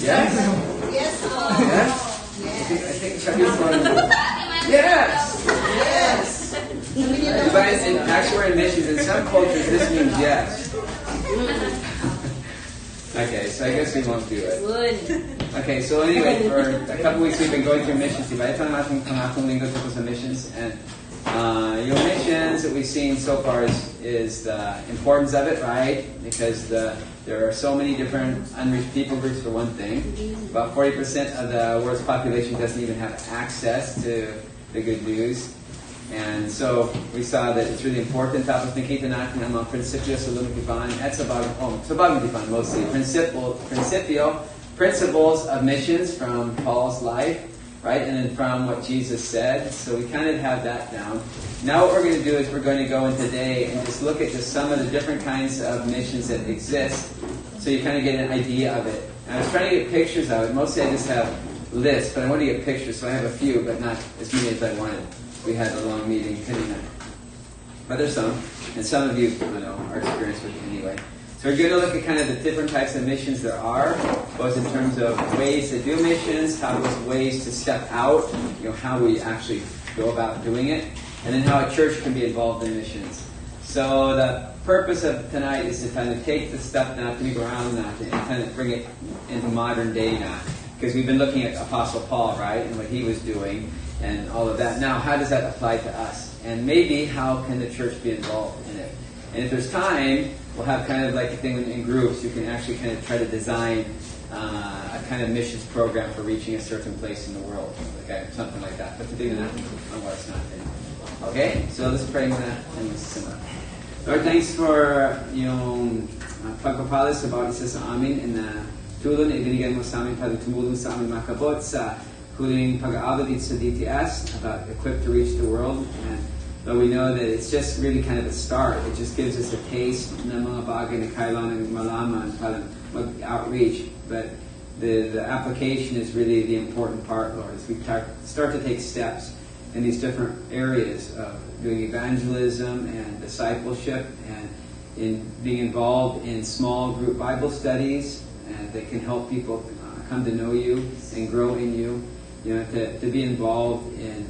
Yes? Yes. Yes? I think Chubby's one. Yes! Yes! But actually we're in missions. In some cultures this means yes. Okay, so I guess we won't do it. Okay, so anyway, for a couple weeks we've been going through missions. Iba ito natin pangatlong linggo tungkol sa missions. And your missions that we've seen so far is the importance of it, right? Because there are so many different unreached people groups for one thing. About 40% of the world's population doesn't even have access to the good news. And so we saw that it's really important. Tapos nakita natin ang mga prinsipyo sa lumitipan at sa bagong tipan mostly. Principles of missions from Paul's life, right? And then from what Jesus said. So we kind of have that down. Now what we're going to do is we're going to go in today and just look at just some of the different kinds of missions that exist. So you kind of get an idea of it. And I was trying to get pictures of it. Mostly I just have lists, but I want to get pictures. So I have a few, but not as many as I wanted. We had a long meeting, but there's some. And some of you, are experienced with it anyway. So we're going to look at kind of the different types of missions there are, both in terms of ways to do missions, how those ways to step out, how we actually go about doing it, and then how a church can be involved in missions. So the purpose of tonight is to kind of take the stuff now, to go around that, and kind of bring it into modern day now. Because we've been looking at Apostle Paul, right, and what he was doing, and all of that. Now, how does that apply to us? And maybe how can the church be involved in it? And if there's time, we'll have kind of like a thing in groups. You can actually kind of try to design a kind of missions program for reaching a certain place in the world. Okay, something like that. But today na natin ang oras natin. Okay, so let's pray muna and magsisimula. Lord, thanks for yung pagpapala sa bawat isa sa amin and tulong na ibinigay mo sa amin para tumulong sa amin makabot sa huling pag-aabot dito sa DTS about equipped to reach the world. But we know that it's just really kind of a start. It just gives us a taste ng mga bagay na kailangan malaman para mag-outreach. But the application is really the important part, Lord, as we start to take steps in these different areas of doing evangelism and discipleship and in being involved in small group Bible studies and that can help people come to know you and grow in you. To be involved in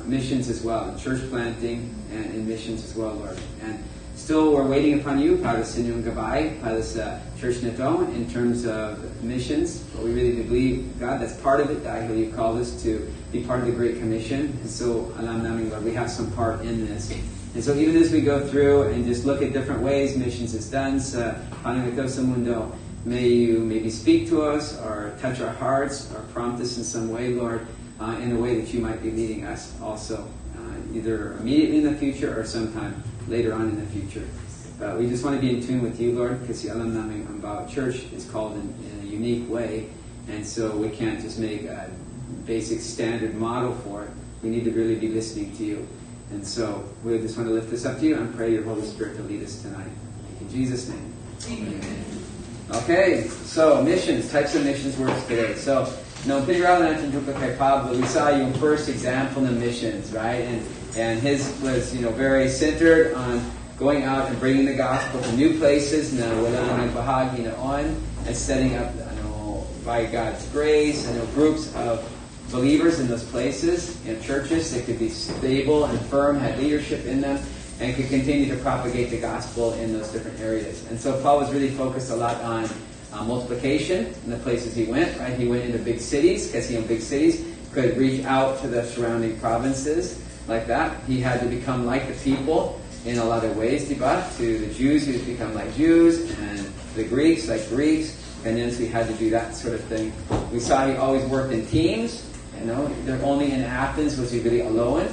missions as well, in church planting and in missions as well, Lord. And still we're waiting upon you para sa inyong gabay, para sa church nito in terms of missions. But we really do believe, God, that's part of it. Dahil you called us to be part of the Great Commission. And so, alam namin, Lord, we have some part in this. And so even as we go through and just look at different ways missions is done sa panang ito sa mundo, may you maybe speak to us or touch our hearts or prompt us in some way, Lord, in a way that you might be leading us also, either immediately in the future or sometime later on in the future. But we just want to be in tune with you, Lord, because alam namin ang bawat church is called in a unique way, and so we can't just make a basic standard model for it. We need to really be listening to you. And so we just want to lift this up to you and pray your Holy Spirit to lead us tonight. In Jesus' name. Amen. Okay, so missions, types of missions words today. So, pinag-aralan natin dito kay Pablo, we saw yung first example of missions, right? And his was, very centered on going out and bringing the gospel to new places na wala nang nagbahagi noon and setting up, by God's grace, groups of believers in those places, churches that could be stable and firm, had leadership in them, and could continue to propagate the gospel in those different areas. And so Paul was really focused a lot on multiplication in the places he went, right? He went into big cities, because big cities could reach out to the surrounding provinces like that. He had to become like the people in a lot of ways, diba? To the Jews, he was become like Jews, and the Greeks, like Greeks, and then so he had to do that sort of thing. We saw he always worked in teams. They're only in Athens was he really alone,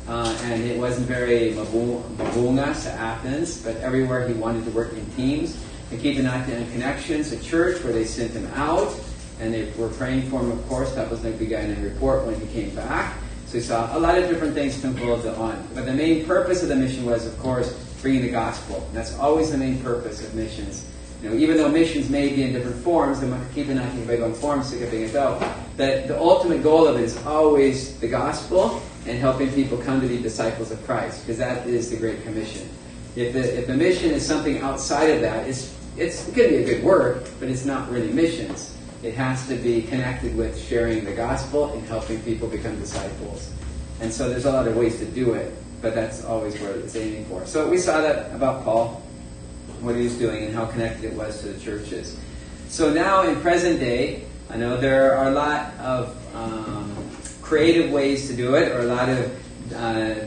and it wasn't very mabunga sa Athens, but everywhere he wanted to work in teams. And keeping active connections, a church where they sent him out, and they were praying for him, of course. That was nagbigay ng report when he came back. So we saw a lot of different things tungkol doon. But the main purpose of the mission was, of course, bringing the gospel. And that's always the main purpose of missions. Even though missions may be in different forms, the ultimate goal of it is always the gospel and helping people come to be disciples of Christ, because that is the Great Commission. If the mission is something outside of that, it could be a good work, but it's not really missions. it has to be connected with sharing the gospel and helping people become disciples. And so there's a lot of ways to do it, but that's always where it's aiming for. So we saw that about Paul, what he was doing and how connected it was to the churches. So now in present day, I know there are a lot of creative ways to do it, or a lot of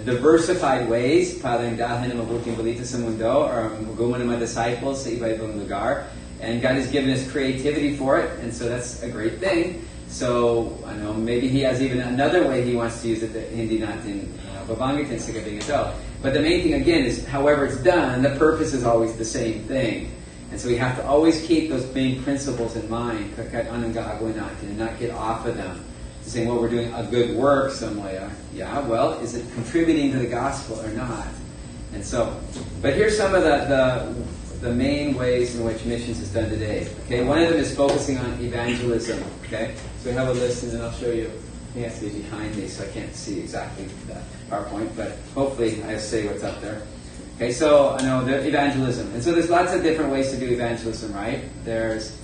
diversified ways. Parang dahil na mabuting balita sa mundo, or gumawa ng mga disciples sa iba-ibang lugar. And God has given us creativity for it, and so that's a great thing. So, I know, maybe He has even another way He wants to use it that hindi natin babanggitin sa gabing ito. But the main thing, again, is however it's done, the purpose is always the same thing. And so we have to always keep those main principles in mind, kahit anong gagawin natin, and not get off of them. Saying, well, we're doing a good work some way. Yeah, well, is it contributing to the gospel or not? And so, but here's some of the main ways in which missions is done today. Okay, one of them is focusing on evangelism. Okay, so we have a list, and then I'll show you. It has to be behind me, so I can't see exactly the PowerPoint, but hopefully I say what's up there. Okay, so I know the evangelism, and so there's lots of different ways to do evangelism, right? There's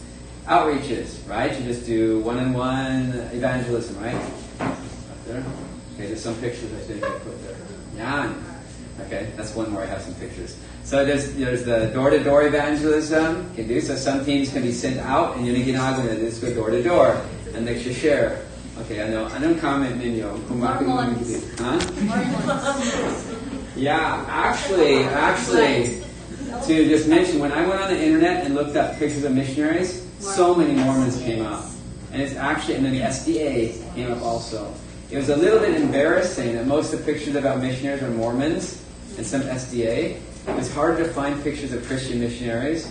outreaches, right? You just do one-on-one evangelism, right? Up there. Okay, there's some pictures I think I put there. Yeah. Okay, that's one where I have some pictures. So there's the door-to-door evangelism. You can do so. Some teams can be sent out, and yun ang ginagawa nila. Just go door-to-door, and they should share. Okay, I know. Anong comment ninyo? Kung bakit mo hindi? Huh? Yeah, actually, to just mention, when I went on the internet and looked up pictures of missionaries, so many Mormons came up. And it's actually, and then the SDA came up also. It was a little bit embarrassing that most of the pictures about missionaries are Mormons and some SDA. It was hard to find pictures of Christian missionaries,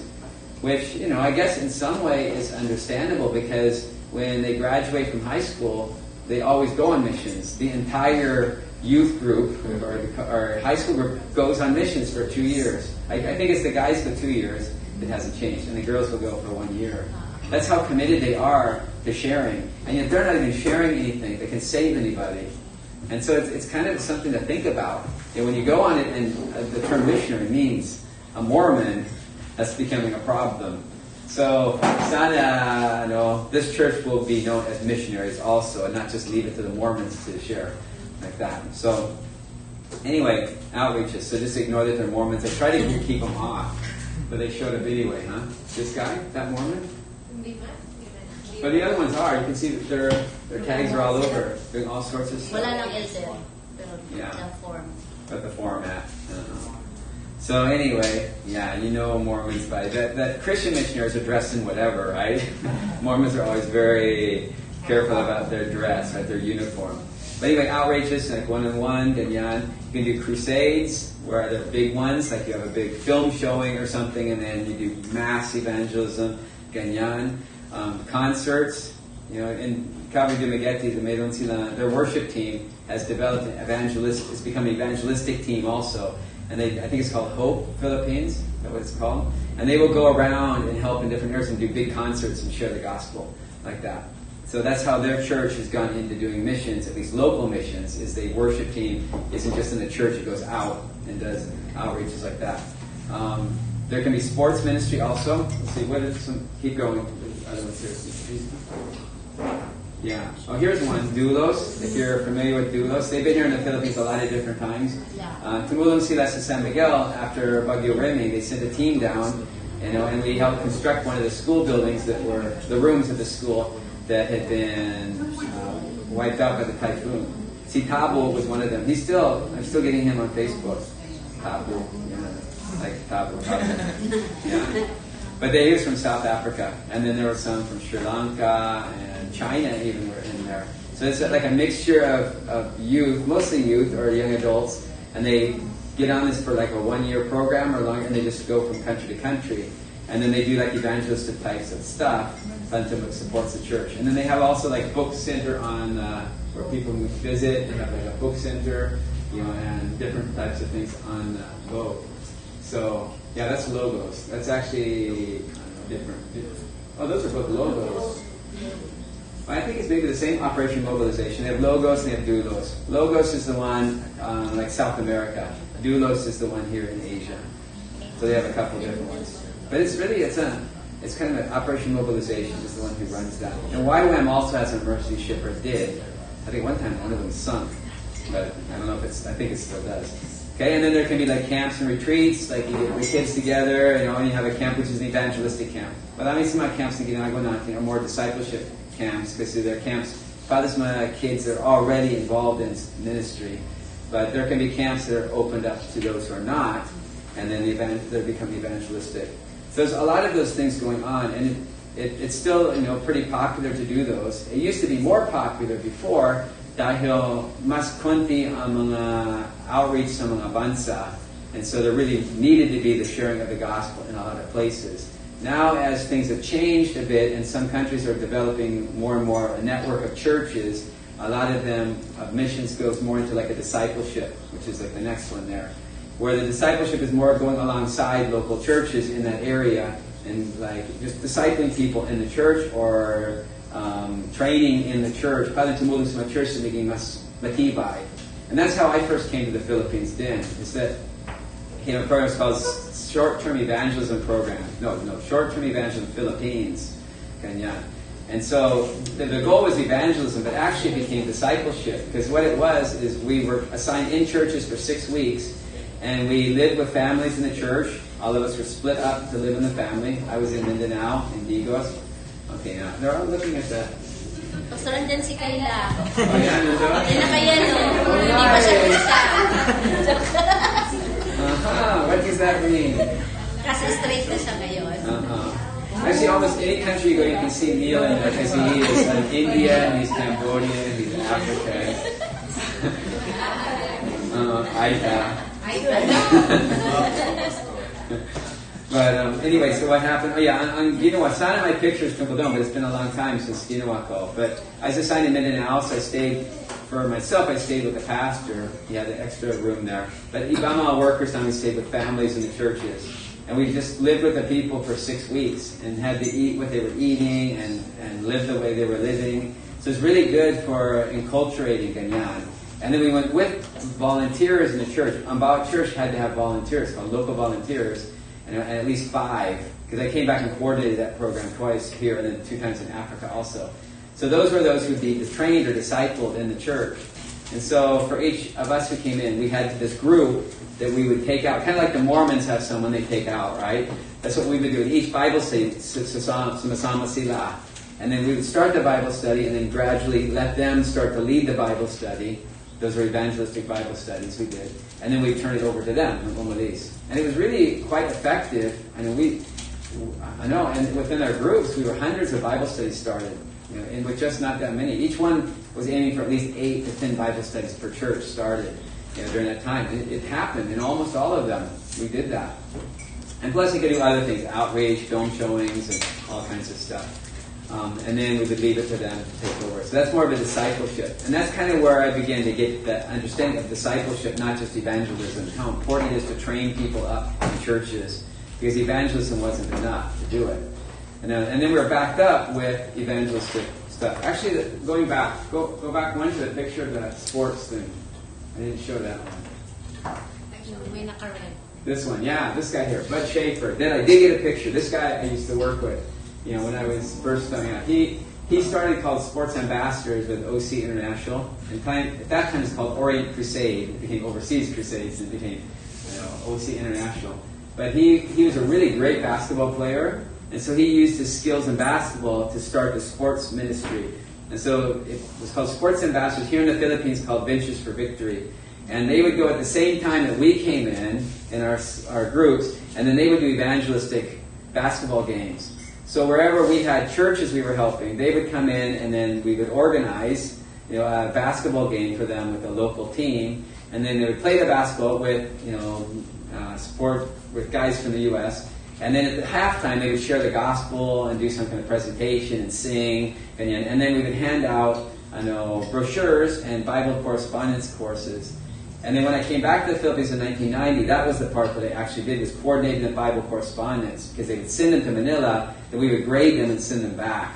which, I guess in some way is understandable because when they graduate from high school, they always go on missions. The entire youth group or high school group goes on missions for 2 years. I think it's the guys go 2 years. It hasn't changed, and the girls will go for 1 year. That's how committed they are to sharing, and yet they're not even sharing anything that can save anybody. And so it's kind of something to think about. And when you go on it, and the term missionary means a Mormon, that's becoming a problem. So sana, this church will be known as missionaries also, and not just leave it to the Mormons to share like that. So anyway, outreaches. So just ignore that they're Mormons. I try to keep them off, but they showed up anyway, huh? This guy, that Mormon? But the other ones are. You can see that their tags are all over, doing all sorts of stuff. Wala nang LCL. Yeah. The form. But the format. So anyway, yeah, Mormons by that Christian missionaries are dressed in whatever, right? Mormons are always very careful about their dress, right? Their uniform. But anyway, outreaches like one-on-one, ganyan. You can do crusades, where they're big ones, like you have a big film showing or something, and then you do mass evangelism, ganyan. Concerts, in Cabo de Mageti, their worship team has developed it's become an evangelistic team also. And I think it's called Hope Philippines, is that what it's called? And they will go around and help in different areas and do big concerts and share the gospel like that. So that's how their church has gone into doing missions, at least local missions, is the worship team isn't just in the church, it goes out and does outreaches like that. There can be sports ministry also. Let's see, keep going. Other ones here. Yeah. Oh, here's one. Doulos. If you're familiar with Doulos, they've been here in the Philippines a lot of different times. Tumulong sila sa San Miguel after Bagyo Remy. They sent a team down, and we helped construct one of the school buildings that were the rooms of the school that had been wiped out by the typhoon. Si Tabo was one of them. I'm still getting him on Facebook. Tabo. Like Tabo. Yeah. But he was from South Africa, and then there were some from Sri Lanka and China even were in there. So it's like a mixture of youth, mostly youth or young adults, and they get on this for like a 1-year program or longer, and they just go from country to country. And then they do like evangelistic types of stuff. Bantam supports the church. And then they have also like book center on where people can visit. They have like a book center, and different types of things on both. So yeah, that's logos. That's actually different. Oh, those are both logos. I think it's maybe the same Operation Mobilization. They have logos and they have doulos. Logos is the one like South America. Doulos is the one here in Asia. So they have a couple of different ones. But it's It's kind of an Operation Mobilization is the one who runs that. And YWAM also has an emergency ship, or did. I think one time one of them sunk, but I don't know if I think it still does. Okay, and then there can be like camps and retreats, like you get the kids together, and you have a camp which is an evangelistic camp. Marami sa mga camps na ginagawa natin are more discipleship camps because they're camps para sa mga kids that are already involved in ministry. But there can be camps that are opened up to those who are not, and then they become evangelistic. So there's a lot of those things going on, and it's still pretty popular to do those. It used to be more popular before dahil mas konti ang mga outreach sa mga bansa, and so there really needed to be the sharing of the gospel in a lot of places. Now, as things have changed a bit, and some countries are developing more and more a network of churches, a lot of them, missions goes more into like a discipleship, which is like the next one there, where the discipleship is more going alongside local churches in that area, and like just discipling people in the church or training in the church, para tumulong sa mga church na maging mas matibay. And that's how I first came to the Philippines then, is that a program called Short-Term Evangelism Program. No, Short-Term Evangelism Philippines. Ganyan. And so the goal was evangelism, but actually it became discipleship, because what it was is we were assigned in churches for 6 weeks, and we lived with families in the church. All of us were split up to live in the family. I was in Mindanao, in Digos. Okay, now they're all looking at that. Pastor, andyan si Kayla. Oh, yeah, nandun? Yan na kaya, no? Hindi pa siya kita. What does that mean? Kasi straight na siya ngayon. Actually, almost any country you go, you can see Neil in there, because he is Indian, he's Cambodian, he's African. Aida. But anyway, so what happened? Oh yeah, on Ginawa, sana my pictures tungkol doon, but it's been a long time since Ginawa ko. But I was assigned in Mindanao, so I stayed, for myself, I stayed with the pastor. He had an extra room there. But Ibama workers, we stayed with families in the churches. And we just lived with the people for 6 weeks and had to eat what they were eating and live the way they were living. So it's really good for enculturating Ganyan. And then we went with volunteers in the church. Ambao Church had to have volunteers, called local volunteers, and at least 5, because I came back and coordinated that program twice here and then 2 times in Africa also. So those were those who would be trained or discipled in the church. And so for each of us who came in, we had this group that we would take out, kind of like the Mormons have someone they take out, right? That's what we would do in each Bible study, sumasama sila. And then we would start the Bible study and then gradually let them start to lead the Bible study. Those were evangelistic Bible studies we did. And then we'd turn it over to them, and it was really quite effective. And and within our groups, we were hundreds of Bible studies started, and with just not that many. Each one was aiming for at least 8 to 10 Bible studies per church started during that time. It happened in almost all of them. We did that. And plus, we could do other things, outreach, film showings, and all kinds of stuff. And then we would leave it to them to take over. So that's more of a discipleship. And that's kind of where I began to get that understanding of discipleship, not just evangelism, how important it is to train people up in churches, because evangelism wasn't enough to do it. And then we were backed up with evangelistic stuff. Actually, going back, go back one to the picture of the sports thing. I didn't show that one. This one, yeah, this guy here, Bud Schaefer. Then I did get a picture. This guy I used to work with. When I was first starting out, he started called Sports Ambassadors with OC International, and at that time it's called Orient Crusade. It became Overseas Crusades, and it became OC International. But he was a really great basketball player, and so he used his skills in basketball to start the sports ministry. And so it was called Sports Ambassadors here in the Philippines, called Ventures for Victory. And they would go at the same time that we came in our groups, and then they would do evangelistic basketball games. So wherever we had churches we were helping, they would come in, and then we would organize, a basketball game for them with a local team, and then they would play the basketball with, support with guys from the U.S. And then at the halftime, they would share the gospel and do some kind of presentation and sing, and then we would hand out, brochures and Bible correspondence courses. And then when I came back to the Philippines in 1990, that was the part that I actually did, was coordinating the Bible correspondence, because they would send them to Manila, and we would grade them and send them back.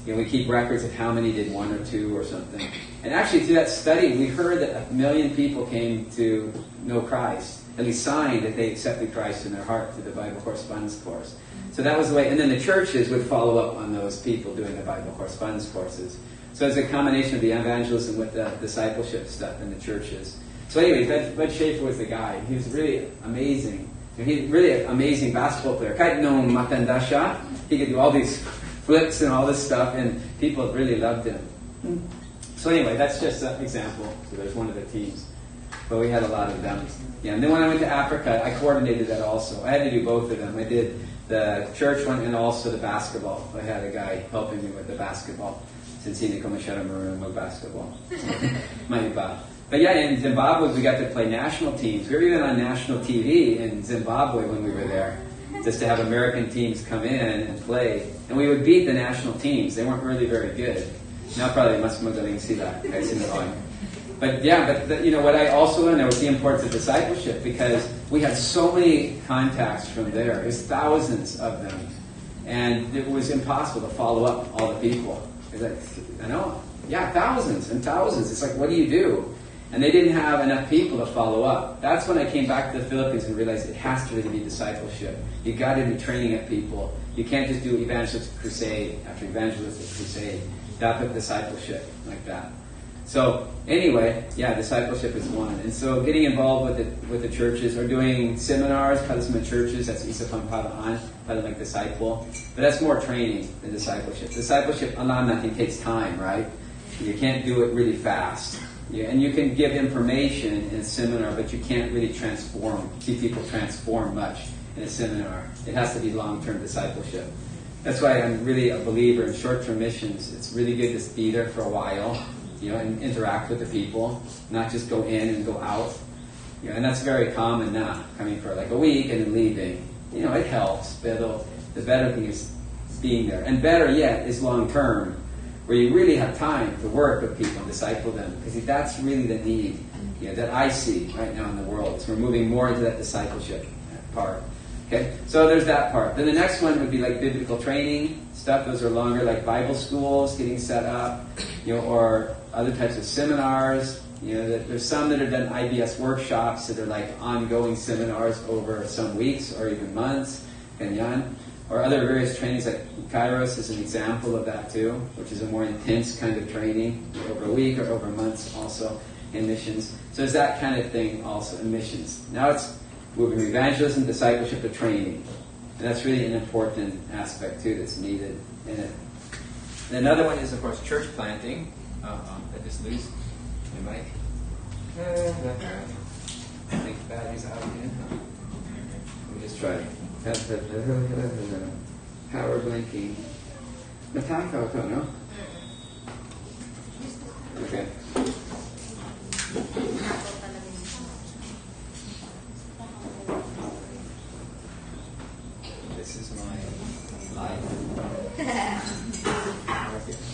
We keep records of how many did 1 or 2 or something. And actually, through that study, we heard that 1 million people came to know Christ, at least signed that they accepted Christ in their heart through the Bible correspondence course. So that was the way. And then the churches would follow up on those people doing the Bible correspondence courses. So it's a combination of the evangelism with the discipleship stuff in the churches. So anyway, Bud Schaefer was the guy. He was really amazing. He's really an amazing basketball player. Kahit nung matanda siya, he could do all these flips and all this stuff, and people really loved him. So anyway, that's just an example. So there's one of the teams. But we had a lot of them. Yeah, and then when I went to Africa, I coordinated that also. I had to do both of them. I did the church one and also the basketball. I had a guy helping me with the basketball. Since hindi ko masyadong marunong mag-basketball. May iba. But yeah, in Zimbabwe, we got to play national teams. We were even on national TV in Zimbabwe when we were there, just to have American teams come in and play. And we would beat the national teams. They weren't really very good. Now probably mas magaling sila. But yeah, what I also learned there was the importance of discipleship, because we had so many contacts from there. There's thousands of them. And it was impossible to follow up all the people. Like, I know, yeah, thousands and thousands. It's like, what do you do? And they didn't have enough people to follow up. That's when I came back to the Philippines and realized it has to really be discipleship. You got to be training at people. You can't just do evangelistic crusade after evangelistic crusade. Dapat discipleship like that. So anyway, yeah, discipleship is one. And so getting involved with the churches or doing seminars, para sa mga churches, that's isa pang paraan para mag-disciple. But that's more training than discipleship. Discipleship, alam natin, takes time, right? You can't do it really fast. Yeah, and you can give information in a seminar, but you can't really see people transform much in a seminar. It has to be long-term discipleship. That's why I'm really a believer in short-term missions. It's really good to be there for a while, and interact with the people, not just go in and go out. And that's very common now, coming for like a week and then leaving. It helps, but the better thing is being there. And better yet is long-term, where you really have time to work with people and disciple them. Because that's really the need that I see right now in the world. So we're moving more into that discipleship part. Okay, so there's that part. Then the next one would be like biblical training stuff. Those are longer, like Bible schools getting set up, or other types of seminars. There's some that are done IBS workshops that are like ongoing seminars over some weeks or even months. Ganyan. Or other various trainings, like Kairos is an example of that too, which is a more intense kind of training over a week or over months also in missions. So there's that kind of thing also in missions. Now it's moving from evangelism, discipleship to training. And that's really an important aspect too that's needed in it. And another one is, of course, church planting. I just lose my mic. I think the battery's out again. Let me just try. Power blinking. Matakaw to, no? Okay. This is my life.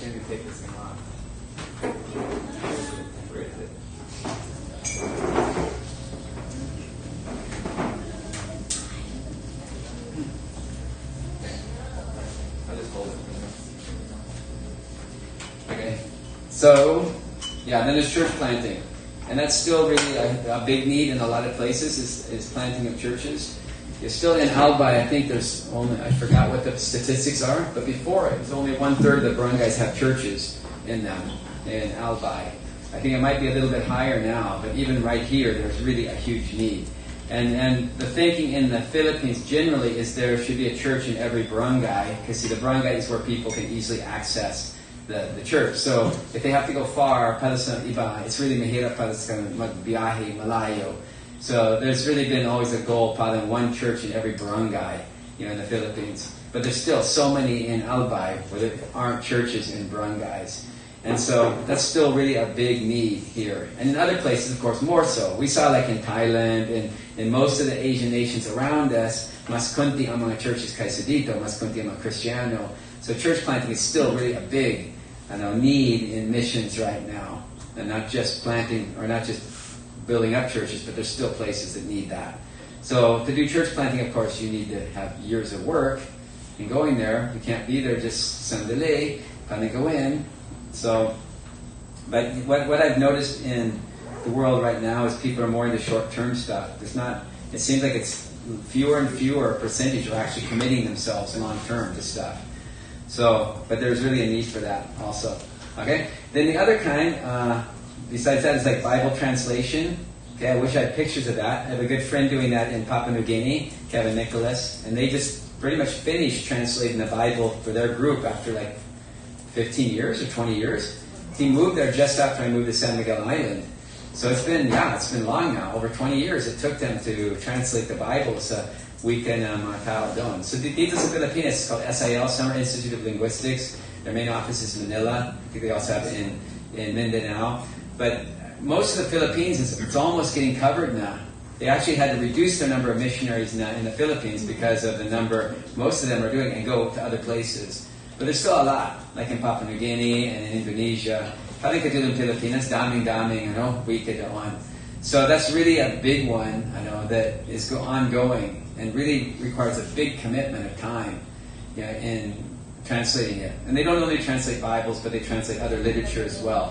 Can you take this thing off? Where is it? Okay, so yeah, then there's church planting, and that's still really a big need in a lot of places. Is planting of churches. It's still in Albay. I think there's only, I forgot what the statistics are, but before it was only 1/3 of the barangays have churches in them in Albay. I think it might be a little bit higher now, but even right here, there's really a huge need. And the thinking in the Philippines generally is there should be a church in every barangay, because see, the barangay is where people can easily access the church. So if they have to go far, para sa iba, it's really mahirap para sa magbiyahe, malayo. So there's really been always a goal, para one church in every barangay, in the Philippines. But there's still so many in Albay where there aren't churches in barangays. And so that's still really a big need here. And in other places, of course, more so. We saw like in Thailand and in most of the Asian nations around us, mas kunti ang mga churches kaysa dito, mas kunti ang mga Kristiyano. So church planting is still really a big need in missions right now. And not just planting, or not just building up churches, but there's still places that need that. So to do church planting, of course, you need to have years of work in going there. You can't be there just sandali, kind of go in. So, but what I've noticed in the world right now is people are more into short-term stuff. It seems like it's fewer and fewer percentage are actually committing themselves long term to stuff. So, but there's really a need for that also. Okay? Then the other kind, besides that, is like Bible translation. Okay, I wish I had pictures of that. I have a good friend doing that in Papua New Guinea, Kevin Nicholas, and they just pretty much finished translating the Bible for their group after like 15 years or 20 years. He moved there just after I moved to San Miguel Island. So it's been long now, over 20 years it took them to translate the Bible sa Wika na mga tao doon. So dito sa Pilipinas, it's called SIL, Summer Institute of Linguistics. Their main office is Manila. I think they also have it in Mindanao. But most of the Philippines, it's almost getting covered now. They actually had to reduce the number of missionaries now in the Philippines because of the number most of them are doing and go to other places. But there's still a lot, like in Papua New Guinea and in Indonesia. Parang katulad ng Pilipinas, daming, wika doon. So that's really a big one, that is ongoing and really requires a big commitment of time, in translating it. And they don't only translate Bibles, but they translate other literature as well.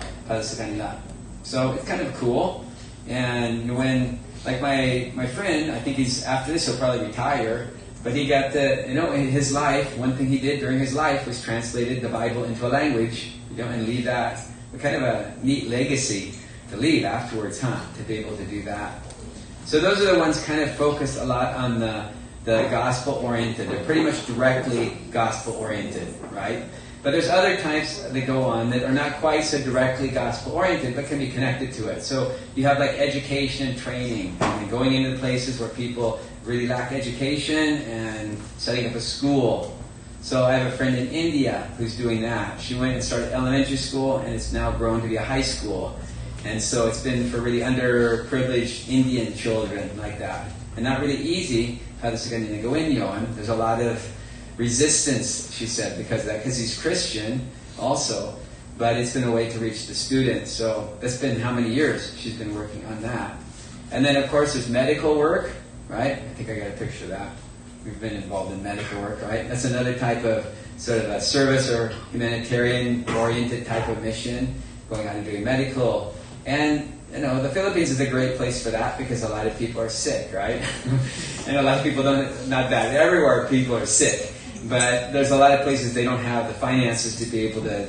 So it's kind of cool. And when, like my friend, I think after this he'll probably retire, but he got in his life, one thing he did during his life was translated the Bible into a language, and leave that. Kind of a neat legacy to leave afterwards, to be able to do that. So those are the ones kind of focused a lot on the gospel-oriented. They're pretty much directly gospel-oriented, right? But there's other types that go on that are not quite so directly gospel-oriented, but can be connected to it. So you have like education and training, and going into places where people really lack education and setting up a school. So I have a friend in India who's doing that. She went and started elementary school, and it's now grown to be a high school. And so it's been for really underprivileged Indian children like that. And not really easy. There's a lot of resistance, she said, because of that, because he's Christian also. But it's been a way to reach the students. So that's been how many years she's been working on that. And then, of course, there's medical work, right? I think I got a picture of that. We've been involved in medical work, right? That's another type of sort of a service or humanitarian-oriented type of mission, going out and doing medical. And, the Philippines is a great place for that because a lot of people are sick, right? And a lot of people not that. Everywhere people are sick. But there's a lot of places they don't have the finances to be able to,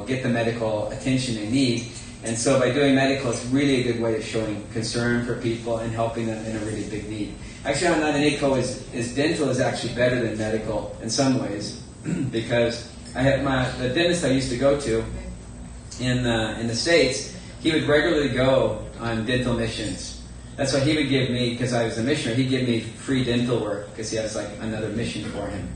get the medical attention they need. And so by doing medical, it's really a good way of showing concern for people and helping them in a really big need. Actually, Nananiko is dental is actually better than medical in some ways because I have the dentist I used to go to in the States. He would regularly go on dental missions. That's what he would give me because I was a missionary. He'd give me free dental work because he has like another mission for him.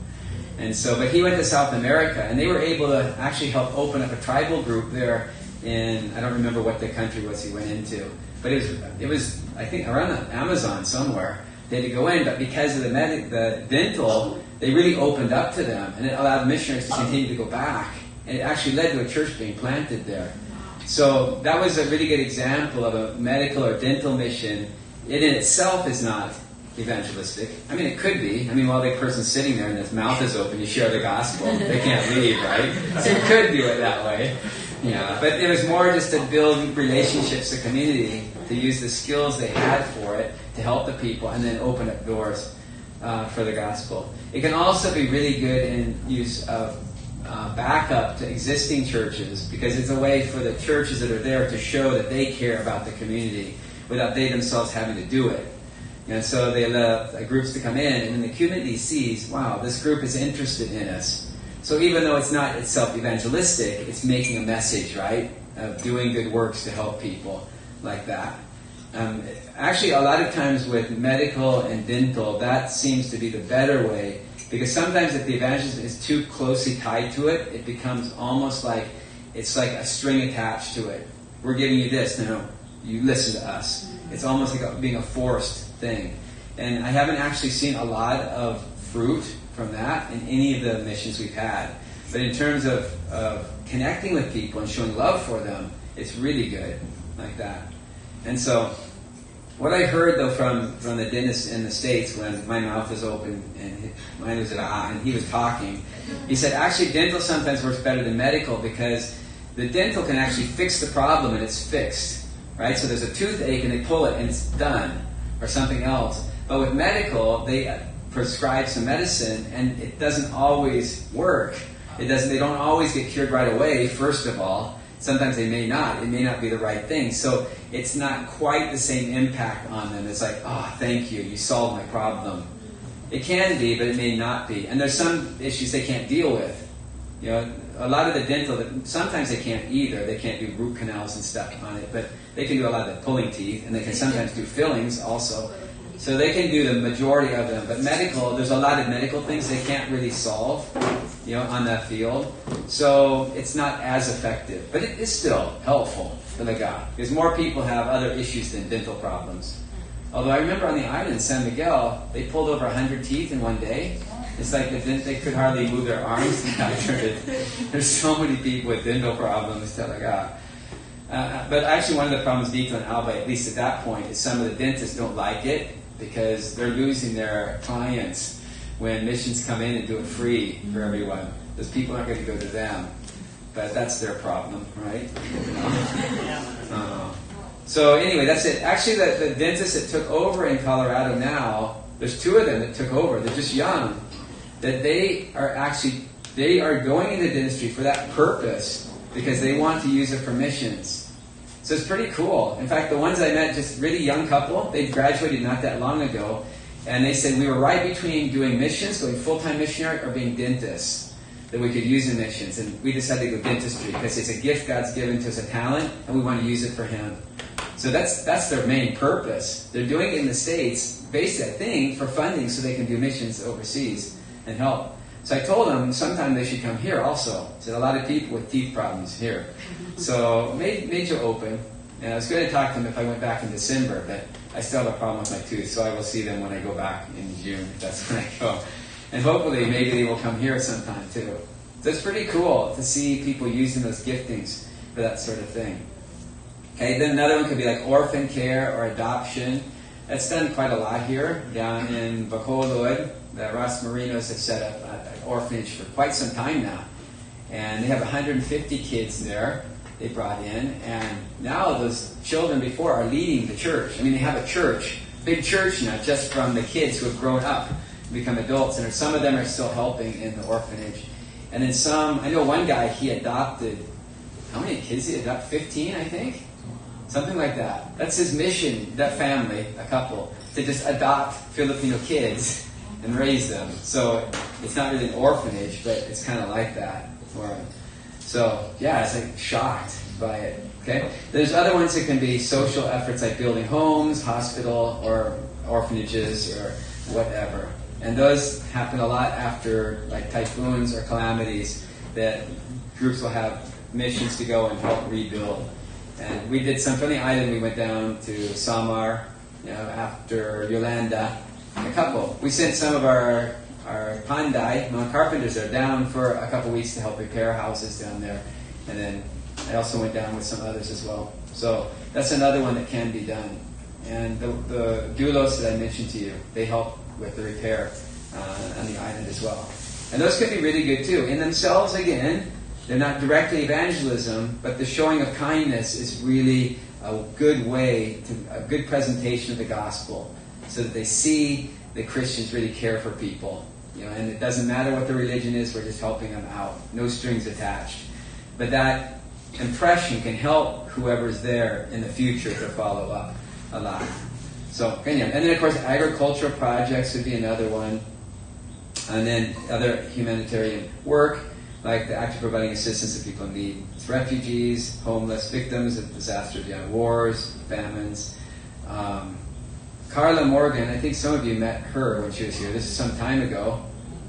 And so, but he went to South America, and they were able to actually help open up a tribal group there in, I don't remember what the country was he went into, but it was I think around the Amazon somewhere. They had to go in, but because of the dental, they really opened up to them, and it allowed missionaries to continue to go back. And it actually led to a church being planted there. So that was a really good example of a medical or dental mission. It in itself is not evangelistic. I mean, it could be. I mean, while the person's sitting there and his mouth is open, you share the gospel. They can't leave, right? So you could do it that way. Yeah, but it was more just to build relationships, the community, to use the skills they had for it to help the people, and then open up doors for the gospel. It can also be really good in use of backup to existing churches, because it's a way for the churches that are there to show that they care about the community without they themselves having to do it. And so they allow groups to come in, and then the community sees, wow, this group is interested in us. So even though it's not itself evangelistic, it's making a message, right, of doing good works to help people like that. Actually, a lot of times with medical and dental, that seems to be the better way, because sometimes if the evangelism is too closely tied to it, it becomes almost like it's like a string attached to it. We're giving you this, no, you listen to us. It's almost like being a forced thing. And I haven't actually seen a lot of fruit from that in any of the missions we've had. But in terms of connecting with people and showing love for them, it's really good like that. And so what I heard, though, from the dentist in the States when my mouth was open and mine was at and he was talking, he said, actually, dental sometimes works better than medical because the dental can actually fix the problem and it's fixed, right? So there's a toothache and they pull it and it's done, or something else. But with medical, they prescribe some medicine, and it doesn't always work. They don't always get cured right away, first of all. Sometimes they may not. It may not be the right thing. So it's not quite the same impact on them. It's like, oh, thank you. You solved my problem. It can be, but it may not be. And there's some issues they can't deal with. You know, a lot of the dental, sometimes they can't either. They can't do root canals and stuff on it. But they can do a lot of the pulling teeth, and they can sometimes do fillings also. So they can do the majority of them. But medical, there's a lot of medical things they can't really solve, you know, on that field. So it's not as effective. But it is still helpful for the God. Because more people have other issues than dental problems. Although I remember on the island in San Miguel, they pulled over 100 teeth in one day. It's like they could hardly move their arms. There's so many people with dental problems. But actually one of the problems Dito and Alba, at least at that point, is some of the dentists don't like it because they're losing their clients when missions come in and do it free for everyone. Those people aren't going to go to them. But that's their problem, right? So anyway, that's it. Actually, the dentists that took over in Colorado now, there's 2 of them that took over. They're just young. That they are going into dentistry for that purpose because they want to use it for missions. So it's pretty cool. In fact, the ones I met, just really young couple, they graduated not that long ago, and they said we were right between doing missions, going full-time missionary, or being dentists that we could use in missions. And we decided to go dentistry because it's a gift God's given to us, a talent, and we want to use it for Him. So that's their main purpose. They're doing it in the States, based that thing for funding so they can do missions overseas and help. So I told them sometime they should come here also. I said a lot of people with teeth problems here. So made you open. And I was going to talk to them if I went back in December, but I still have a problem with my tooth, so I will see them when I go back in June. That's when I go. And hopefully maybe they will come here sometime too. So it's pretty cool to see people using those giftings for that sort of thing. Okay, then another one could be like orphan care or adoption. That's done quite a lot here down in Bacolod. The Ross Marinos have set up an orphanage for quite some time now. And they have 150 kids there they brought in. And now those children before are leading the church. I mean, they have a church, big church now, just from the kids who have grown up and become adults. And some of them are still helping in the orphanage. And then some, I know one guy, he adopted, how many kids did he adopt? 15, I think? Something like that. That's his mission, that family, a couple, to just adopt Filipino kids and raise them. So it's not really an orphanage, but it's kind of like that for him. So yeah, it's like shocked by it. Okay. There's other ones that can be social efforts like building homes, hospital, or orphanages, or whatever. And those happen a lot after like typhoons or calamities that groups will have missions to go and help rebuild. And we did some from the island. We went down to Samar, after Yolanda, a couple. We sent some of our Panday, mga carpenters there, down for a couple weeks to help repair houses down there. And then I also went down with some others as well. So that's another one that can be done. And the doulos that I mentioned to you, they help with the repair on the island as well. And those can be really good too. In themselves, again, they're not directly evangelism, but the showing of kindness is really a good way, a good presentation of the gospel, so that they see that Christians really care for people. And it doesn't matter what the religion is, we're just helping them out. No strings attached. But that impression can help whoever's there in the future to follow up a lot. So, and then of course agricultural projects would be another one. And then other humanitarian work, like the act of providing assistance to people in need. It's refugees, homeless, victims of disasters, wars, famines. Carla Morgan, I think some of you met her when she was here. This is some time ago,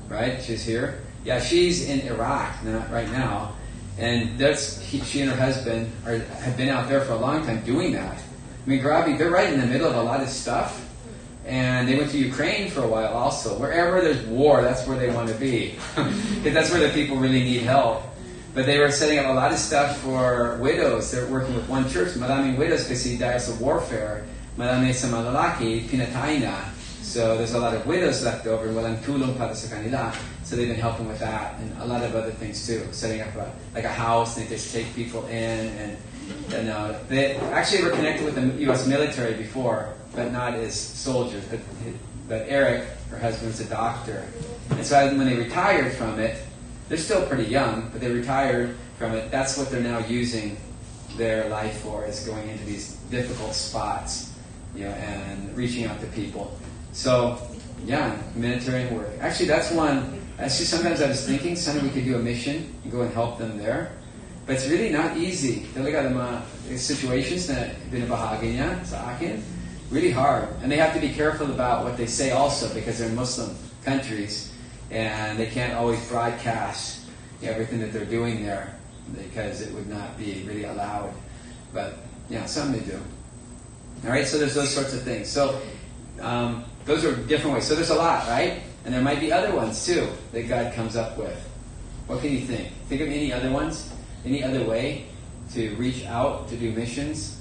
right? She was here. Yeah, she's in Iraq right now. And she and her husband have been out there for a long time doing that. I mean, Grabi, they're right in the middle of a lot of stuff. And they went to Ukraine for a while also. Wherever there's war, that's where they want to be. Because that's where the people really need help. But they were setting up a lot of stuff for widows. They're working with one church. Maraming widows kasi dahil sa warfare, marami sa mga lalaki, pinatay na. So there's a lot of widows left over, walang tulong para sa kanila. So they've been helping with that and a lot of other things too. Setting up a house, and they just take people in. And they actually were connected with the U.S. military before, but not as soldiers, but but Eric, her husband's a doctor. And so when they retired from it, they're still pretty young, but they retired from it. That's what they're now using their life for, is going into these difficult spots, and reaching out to people. So, yeah, humanitarian work. Actually, that's one. Actually, sometimes I was thinking, Sunday we could do a mission and go and help them there. But it's really not easy. Talaga ang mga situations na binabahagi niya sa akin, really hard. And they have to be careful about what they say also, because they're in Muslim countries and they can't always broadcast everything that they're doing there, because it would not be really allowed. But yeah, some they do. All right, so there's those sorts of things. So those are different ways. So there's a lot, right? And there might be other ones too that God comes up with. What can you think? Think of any other ones? Any other way to reach out to do missions?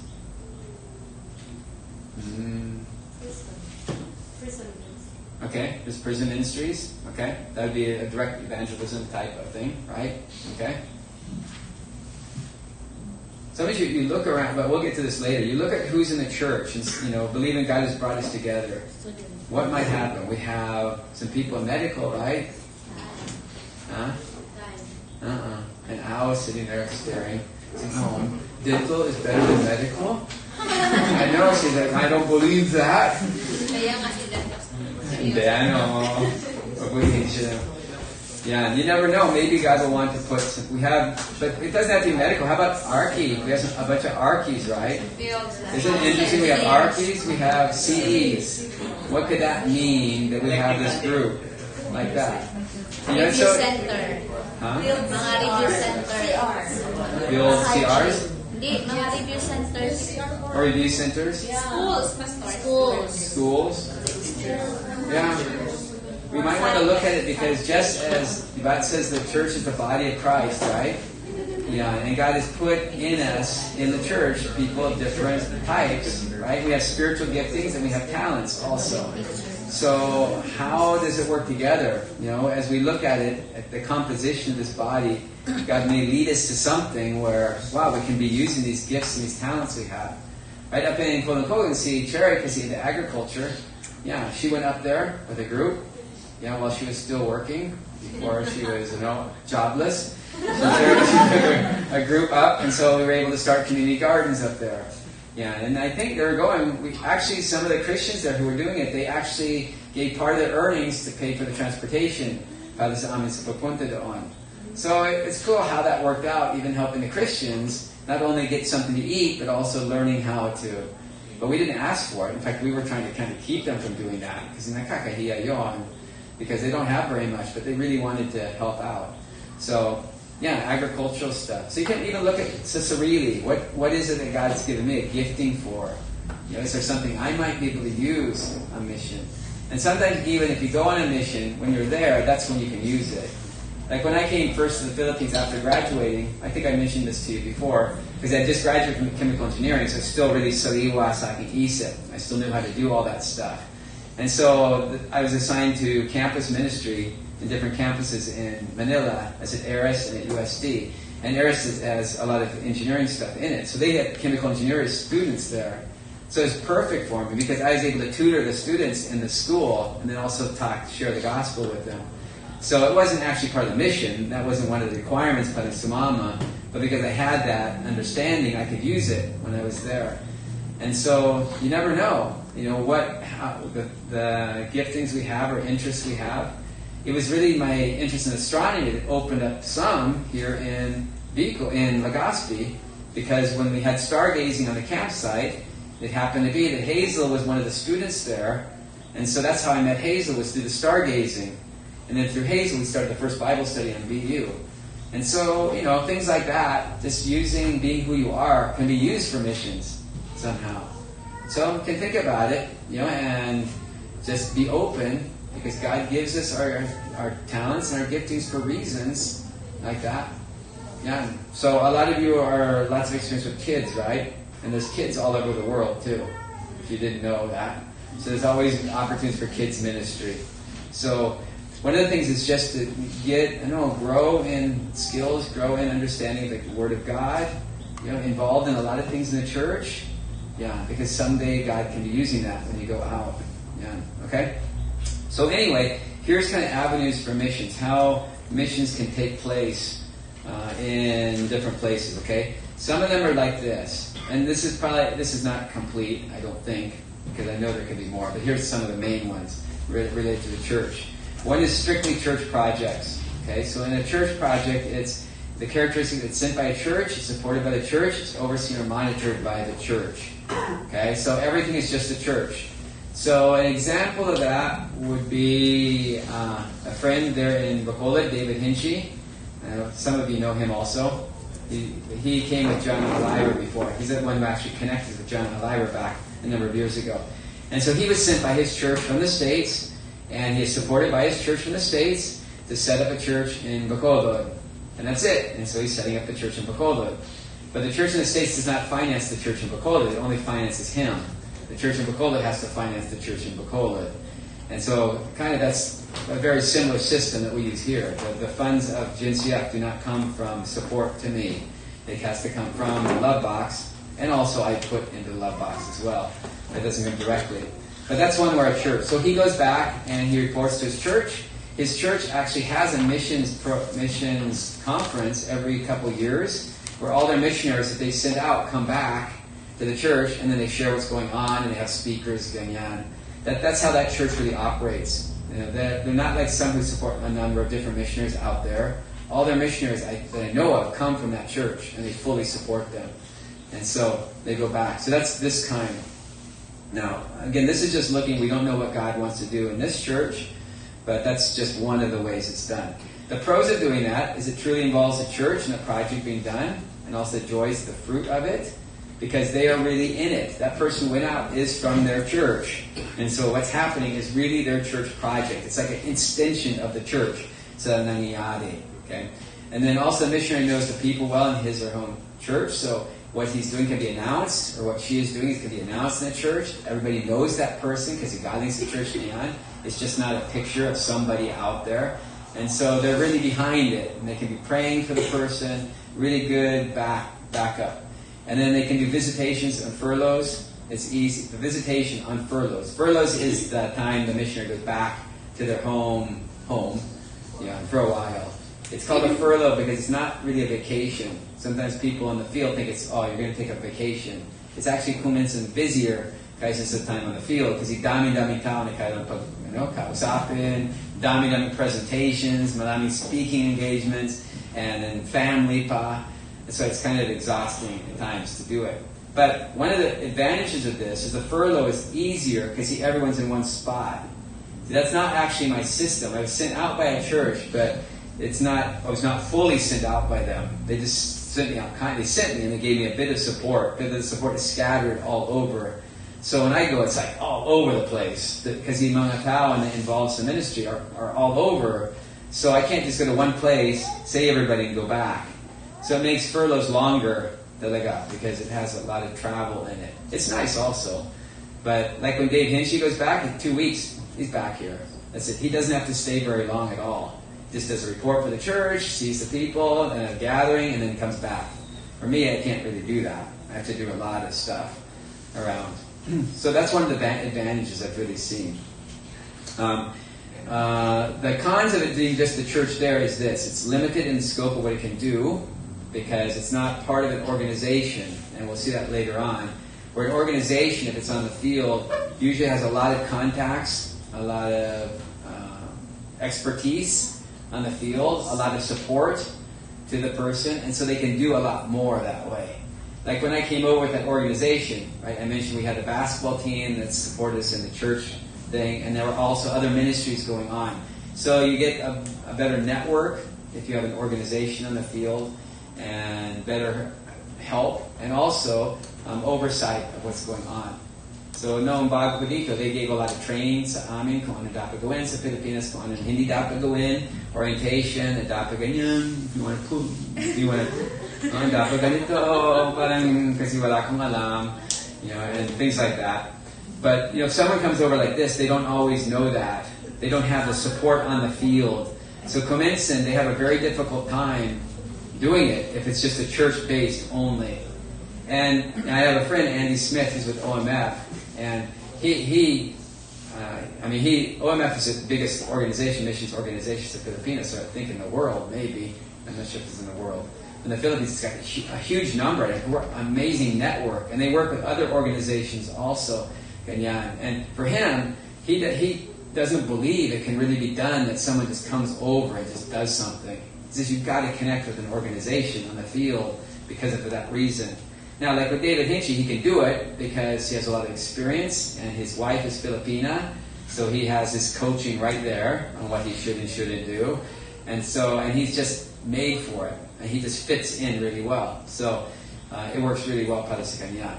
Okay, there's prison ministries. Okay, that would be a direct evangelism type of thing, right? Okay. Some of you look around, but we'll get to this later. You look at who's in the church, and believing God has brought us together. What might happen? We have some people in medical, right? Huh? And Al is sitting there staring. Saying, "Oh, dental is better than medical." I know. She's like, "I don't believe that." Hindi, ano. Mabuhin siya. Yeah, you never know. Maybe God will want to put but it doesn't have to be medical. How about Archie? We have a bunch of Archies, right? Isn't it interesting? We have Archies, we have CEs. What could that mean that we have this group like that? Review center. Huh? Mga review centers. Build CRs? Hindi, mga review centers. Or review centers? Schools. Yeah. We might want to look at it, because just as God says the church is the body of Christ, right? Yeah, and God has put in us, in the church, people of different types, right? We have spiritual giftings and we have talents also. So how does it work together? As we look at it, at the composition of this body, God may lead us to something where, wow, we can be using these gifts and these talents we have. Right up in Kolonkogan, see Cherry, because in the agriculture, yeah, she went up there with a group. Yeah, while she was still working, before she was, jobless. So there she took a group up, and so we were able to start community gardens up there. Yeah, and I think they were going, some of the Christians there who were doing it, they actually gave part of their earnings to pay for the transportation. Para sa amin sa papunta doon. So it's cool how that worked out, even helping the Christians not only get something to eat, but also learning how to. But we didn't ask for it. In fact, we were trying to kind of keep them from doing that, because nakakahiya yon. Because they don't have very much, but they really wanted to help out. So, yeah, agricultural stuff. So you can even look at Cicerelli. What is it that God's given me a gifting for? Is there something I might be able to use on mission? And sometimes even if you go on a mission, when you're there, that's when you can use it. Like when I came first to the Philippines after graduating, I think I mentioned this to you before, because I just graduated from chemical engineering, so it's still really sariwa sa aking isip. I still knew how to do all that stuff. And so I was assigned to campus ministry in different campuses in Manila, as at ARIS and at USD. And ARIS has a lot of engineering stuff in it. So they had chemical engineering students there. So it's perfect for me, because I was able to tutor the students in the school and then also share the gospel with them. So it wasn't actually part of the mission. That wasn't one of the requirements para sumama. But because I had that understanding, I could use it when I was there. And so you never know, the giftings we have or interests we have. It was really my interest in astronomy that opened up some here in Legazpi, because when we had stargazing on the campsite, it happened to be that Hazel was one of the students there, and so that's how I met Hazel, was through the stargazing. And then through Hazel, we started the first Bible study on BU. And so, things like that, just being who you are, can be used for missions somehow. So you can think about it, and just be open, because God gives us our talents and our giftings for reasons like that. Yeah. So a lot of you are lots of experience with kids, right? And there's kids all over the world too, if you didn't know that. So there's always opportunities for kids ministry. So one of the things is just to grow in skills, grow in understanding the Word of God, involved in a lot of things in the church. Yeah, because someday God can be using that when you go out. Yeah, okay? So anyway, here's kind of avenues for missions, how missions can take place in different places, okay? Some of them are like this. And this is not complete, I don't think, because I know there could be more, but here's some of the main ones related to the church. One is strictly church projects, okay? So in a church project, it's the characteristic that's sent by a church, it's supported by the church, it's overseen or monitored by the church, okay? So everything is just the church. So an example of that would be a friend there in Bacolod, David Hinchy. Some of you know him also. He came with John Oliver before. He's the one who actually connected with John Oliver back a number of years ago. And so he was sent by his church from the States, and he is supported by his church from the States to set up a church in Bacolod. And that's it. And so he's setting up the church in Bacolod. But the church in the States does not finance the church in Bacolod. It only finances him. The church in Bacolod has to finance the church in Bacolod. And so kind of that's a very similar system that we use here. The funds of GNCF do not come from support to me. It has to come from the Love Box, and also I put into the Love Box as well. That doesn't come directly. But that's one where a church. So he goes back and he reports to his church. His church actually has a missions conference every couple years where all their missionaries that they send out come back to the church, and then they share what's going on, and they have speakers, ganyan. That's how that church really operates. You know, they're not like some who support a number of different missionaries out there. All their missionaries that I know of come from that church, and they fully support them. And so they go back. So that's this kind. Now, again, this is just looking, we don't know what God wants to do in this church, but that's just one of the ways it's done. The pros of doing that is it truly involves the church and the project being done, and also enjoys the fruit of it, because they are really in it. That person who went out is from their church. And so what's happening is really their church project. It's like an extension of the church. So nangyayari, okay? And then also the missionary knows the people well in his or her own church. So what he's doing can be announced, or what she is doing can be announced in the church. Everybody knows that person because the godliness of the church beyond. It's just not a picture of somebody out there. And so they're really behind it. And they can be praying for the person. Really good backup. And then they can do visitations and furloughs. It's easy. The visitation on furloughs. Furloughs is the time the missionary goes back to their home, for a while. It's called a furlough because it's not really a vacation. Sometimes people in the field think it's, you're going to take a vacation. It's actually kuminsan busier kaysa sa time on the field kasi dami-dami tao na kailan kausapin, dami-dami presentations, maraming speaking engagements, and then family pa. So it's kind of exhausting at times to do it. But one of the advantages of this is the furlough is easier because everyone's in one spot. See, that's not actually my system. I was sent out by a church, but I was not fully sent out by them. They just sent me out kindly. They sent me and they gave me a bit of support. But the support is scattered all over. So when I go, it's like all over the place. Because the mga tao and involved in ministry are all over. So I can't just go to one place, say everybody, and go back. So it makes furloughs longer, because it has a lot of travel in it. It's nice also. But like when Dave Hinchy goes back, in 2 weeks, he's back here. That's it. He doesn't have to stay very long at all. Just does a report for the church, sees the people, and a gathering, and then comes back. For me, I can't really do that. I have to do a lot of stuff around. So that's one of the advantages I've really seen. The cons of it being just the church there is this. It's limited in the scope of what it can do because it's not part of an organization, and we'll see that later on. Where an organization, if it's on the field, usually has a lot of contacts, a lot of expertise on the field, a lot of support to the person, and so they can do a lot more that way. Like when I came over with that organization, right? I mentioned we had a basketball team that supported us in the church thing, and there were also other ministries going on. So you get a better network if you have an organization on the field, and better help, and also oversight of what's going on. So noong bago ko dito, they gave a lot of training sa amin kung ano dapat gawin sa Pilipinas, kung ano hindi dapat gawin, orientation, dapat ganyan, you want to dapat ganito, parang kasi wala kang alam, and things like that. But if someone comes over like this, they don't always know that. They don't have the support on the field. So kuminsan, they have a very difficult time doing it if it's just a church-based only. And I have a friend, Andy Smith, who's with OMF, and he OMF is the biggest organization, missions organization in the Philippines, so I think in the world, maybe. I'm not sure if it's in the world. In the Philippines, it's got a huge number, an amazing network, and they work with other organizations also. Ganyan. And for him, he doesn't believe it can really be done that someone just comes over and just does something. He says you've got to connect with an organization on the field because of that reason. Now, like with David Hinchy, he can do it because he has a lot of experience, and his wife is Filipina, so he has his coaching right there on what he should and shouldn't do. And he's just made for it. And he just fits in really well. So it works really well para sa kanya.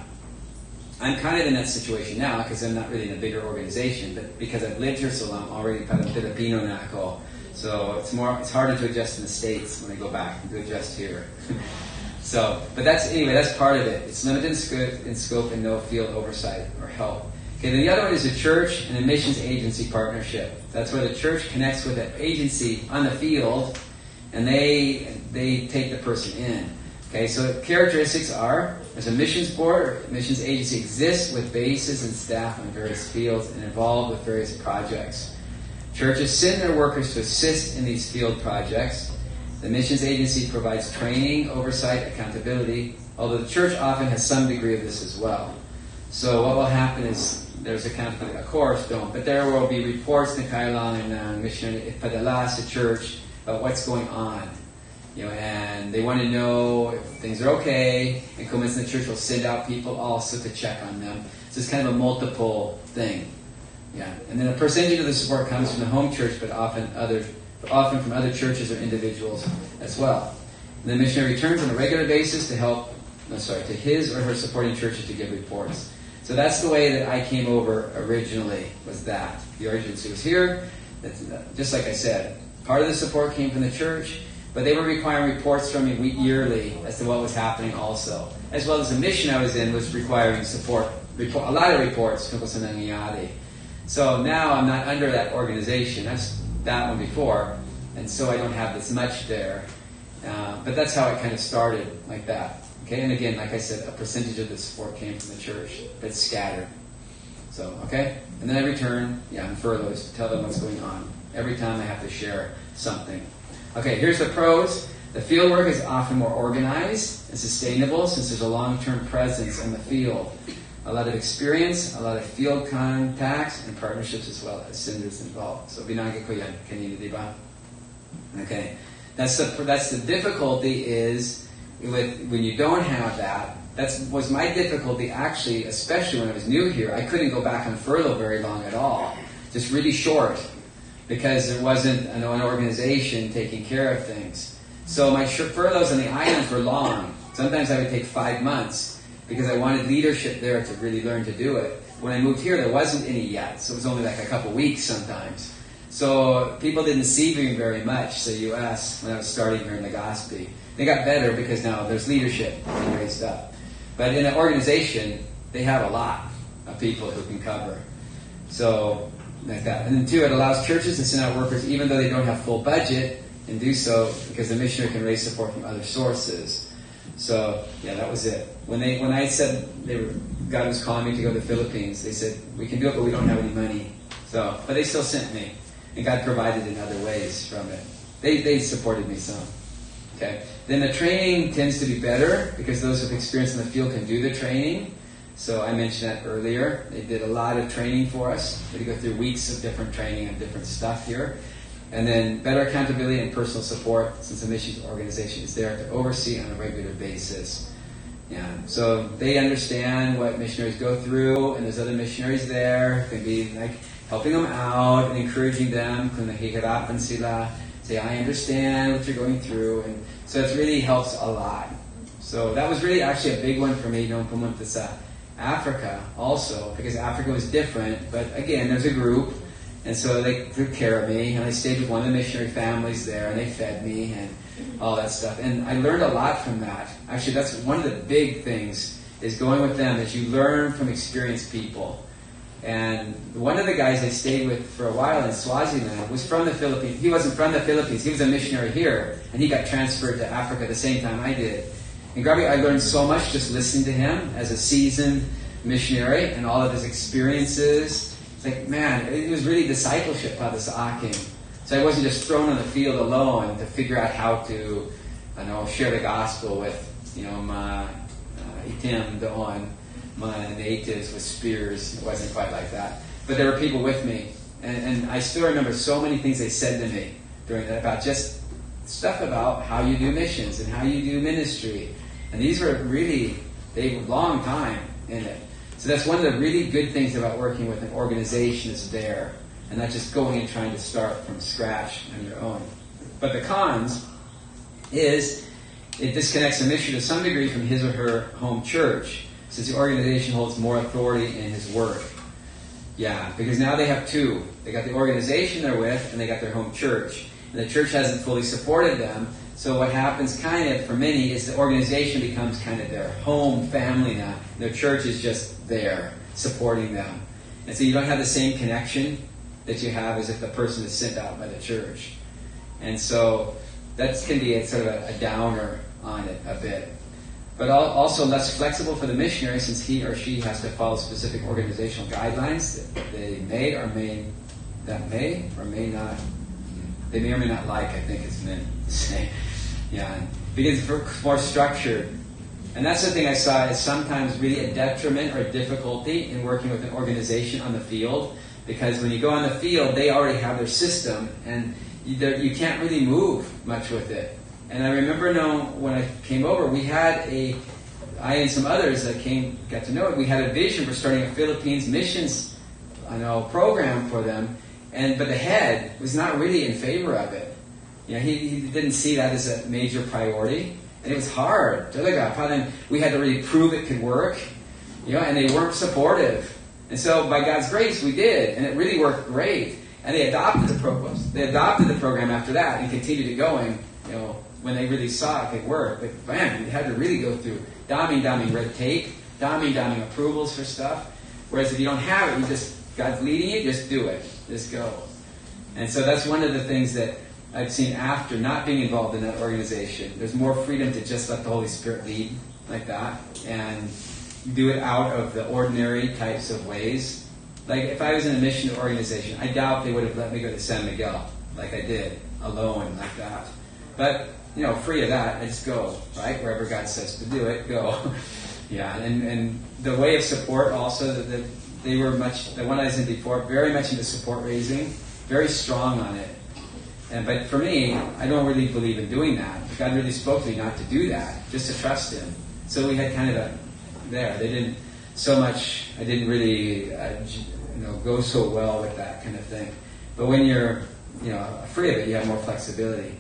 I'm kind of in that situation now because I'm not really in a bigger organization, but because I've lived here so long, already parang Filipino na ako. So it's harder to adjust in the States when I go back and to adjust here. But that's part of it. It's limited in scope and no field oversight or help. Okay, then the other one is a church and a missions agency partnership. That's where the church connects with an agency on the field, and they take the person in. Okay, so the characteristics are, there's a missions board or missions agency exists with bases and staff on various fields and involved with various projects. Churches send their workers to assist in these field projects. The missions agency provides training, oversight, accountability, although the church often has some degree of this as well. So what will happen is there's accountability, of course, but there will be reports na kailangan ng missionary ipadala sa church about what's going on. And they want to know if things are okay, and Comments in the church will send out people also to check on them. So it's kind of a multiple thing. Yeah. And then a percentage of the support comes from the home church, but often from other churches or individuals as well. And the missionary returns on a regular basis to his or her supporting churches to give reports. So that's the way that I came over originally, was that. The urgency was here. Just like I said, part of the support came from the church, but they were requiring reports from me yearly as to what was happening also. As well as the mission I was in was requiring a lot of reports tungkol sa nangyayari. So now I'm not under that organization. That's that one before, and so I don't have this much there. But that's how it kind of started, like that. Okay, and again, like I said, a percentage of the support came from the church, but it's scattered. So, okay? And then I return, on furloughs to tell them what's going on. Every time I have to share something. Okay, here's the pros. The field work is often more organized and sustainable since there's a long-term presence in the field. A lot of experience, a lot of field contacts, and partnerships as well as senders involved. So, binanggit ko yan kanina, di ba? Okay. That's the difficulty is when you don't have that. That was my difficulty actually, especially when I was new here. I couldn't go back on furlough very long at all. Just really short. Because there wasn't an organization taking care of things. So my furloughs on the islands were long. Sometimes I would take 5 months because I wanted leadership there to really learn to do it. When I moved here, there wasn't any yet. So it was only like a couple weeks sometimes. So people didn't see me very much, the U.S., when I was starting here in Legazpi. They got better because now there's leadership being raised up. But in an organization, they have a lot of people who can cover. So, like that. And then two, it allows churches to send out workers even though they don't have full budget, and do so because the missionary can raise support from other sources. So, that was it. When I said God was calling me to go to the Philippines, they said, we can do it, but we don't have any money. So, but they still sent me. And God provided in other ways from it. They supported me some. Okay. Then the training tends to be better because those with experience in the field can do the training. So I mentioned that earlier. They did a lot of training for us. We go through weeks of different training and different stuff here. And then better accountability and personal support since the missions organization is there to oversee on a regular basis. Yeah. So they understand what missionaries go through, and there's other missionaries there who can be like helping them out and encouraging them. Kung nahihirapan sila, say, I understand what you're going through. And so it really helps a lot. So that was really actually a big one for me, pumunta sa Africa also, because Africa was different. But again, there's a group, and so they took care of me, and I stayed with one of the missionary families there, and they fed me and all that stuff. And I learned a lot from that. Actually, that's one of the big things is going with them, is you learn from experienced people. And one of the guys I stayed with for a while in Swaziland was from the Philippines. He wasn't from the Philippines. He was a missionary here, and he got transferred to Africa the same time I did. And Grabe, I learned so much just listening to him as a seasoned missionary and all of his experiences It's like, man, it was really discipleship how this came. So I wasn't just thrown on the field alone to figure out how to, share the gospel with, my itim doon, my natives with spears. It wasn't quite like that. But there were people with me. And I still remember so many things they said to me during that about just stuff about how you do missions and how you do ministry. And these were really, they were a long time in it. So that's one of the really good things about working with an organization is there. And not just going and trying to start from scratch on your own. But the cons is it disconnects a missionary to some degree from his or her home church, since the organization holds more authority in his work. Yeah, because now they have two. They got the organization they're with, and they got their home church. And the church hasn't fully supported them. So what happens kind of for many is the organization becomes kind of their home family now. Their church is just there, supporting them. And so you don't have the same connection that you have as if the person is sent out by the church. And so that can be a sort of a downer on it a bit. But also less flexible for the missionary, since he or she has to follow specific organizational guidelines that they may or may not, they may or may not like, I think it's meant to say. Yeah, because it's more structured. And that's the thing I saw is sometimes really a detriment or a difficulty in working with an organization on the field. Because when you go on the field, they already have their system, and you can't really move much with it. And I remember when I came over, I and some others that got to know it, we had a vision for starting a Philippines missions program for them. But the head was not really in favor of it. He didn't see that as a major priority. And it was hard. We had to really prove it could work. And they weren't supportive. And so by God's grace, we did. And it really worked great. And they adopted the program. They adopted the program after that and continued it going, when they really saw it could work. But man, you had to really go through daming red tape, daming approvals for stuff. Whereas if you don't have it, God's leading you, just do it. Just go. And so that's one of the things that I've seen after not being involved in that organization. There's more freedom to just let the Holy Spirit lead like that and do it out of the ordinary types of ways. Like if I was in a mission organization, I doubt they would have let me go to San Miguel like I did, alone like that. But, free of that, I just go, right? Wherever God says to do it, go. Yeah, and the way of support also, they were the one I was in before, very much into support raising, very strong on it. But for me, I don't really believe in doing that. God really spoke to me not to do that, just to trust Him. So we had kind of I didn't really go so well with that kind of thing. But when you're free of it, you have more flexibility.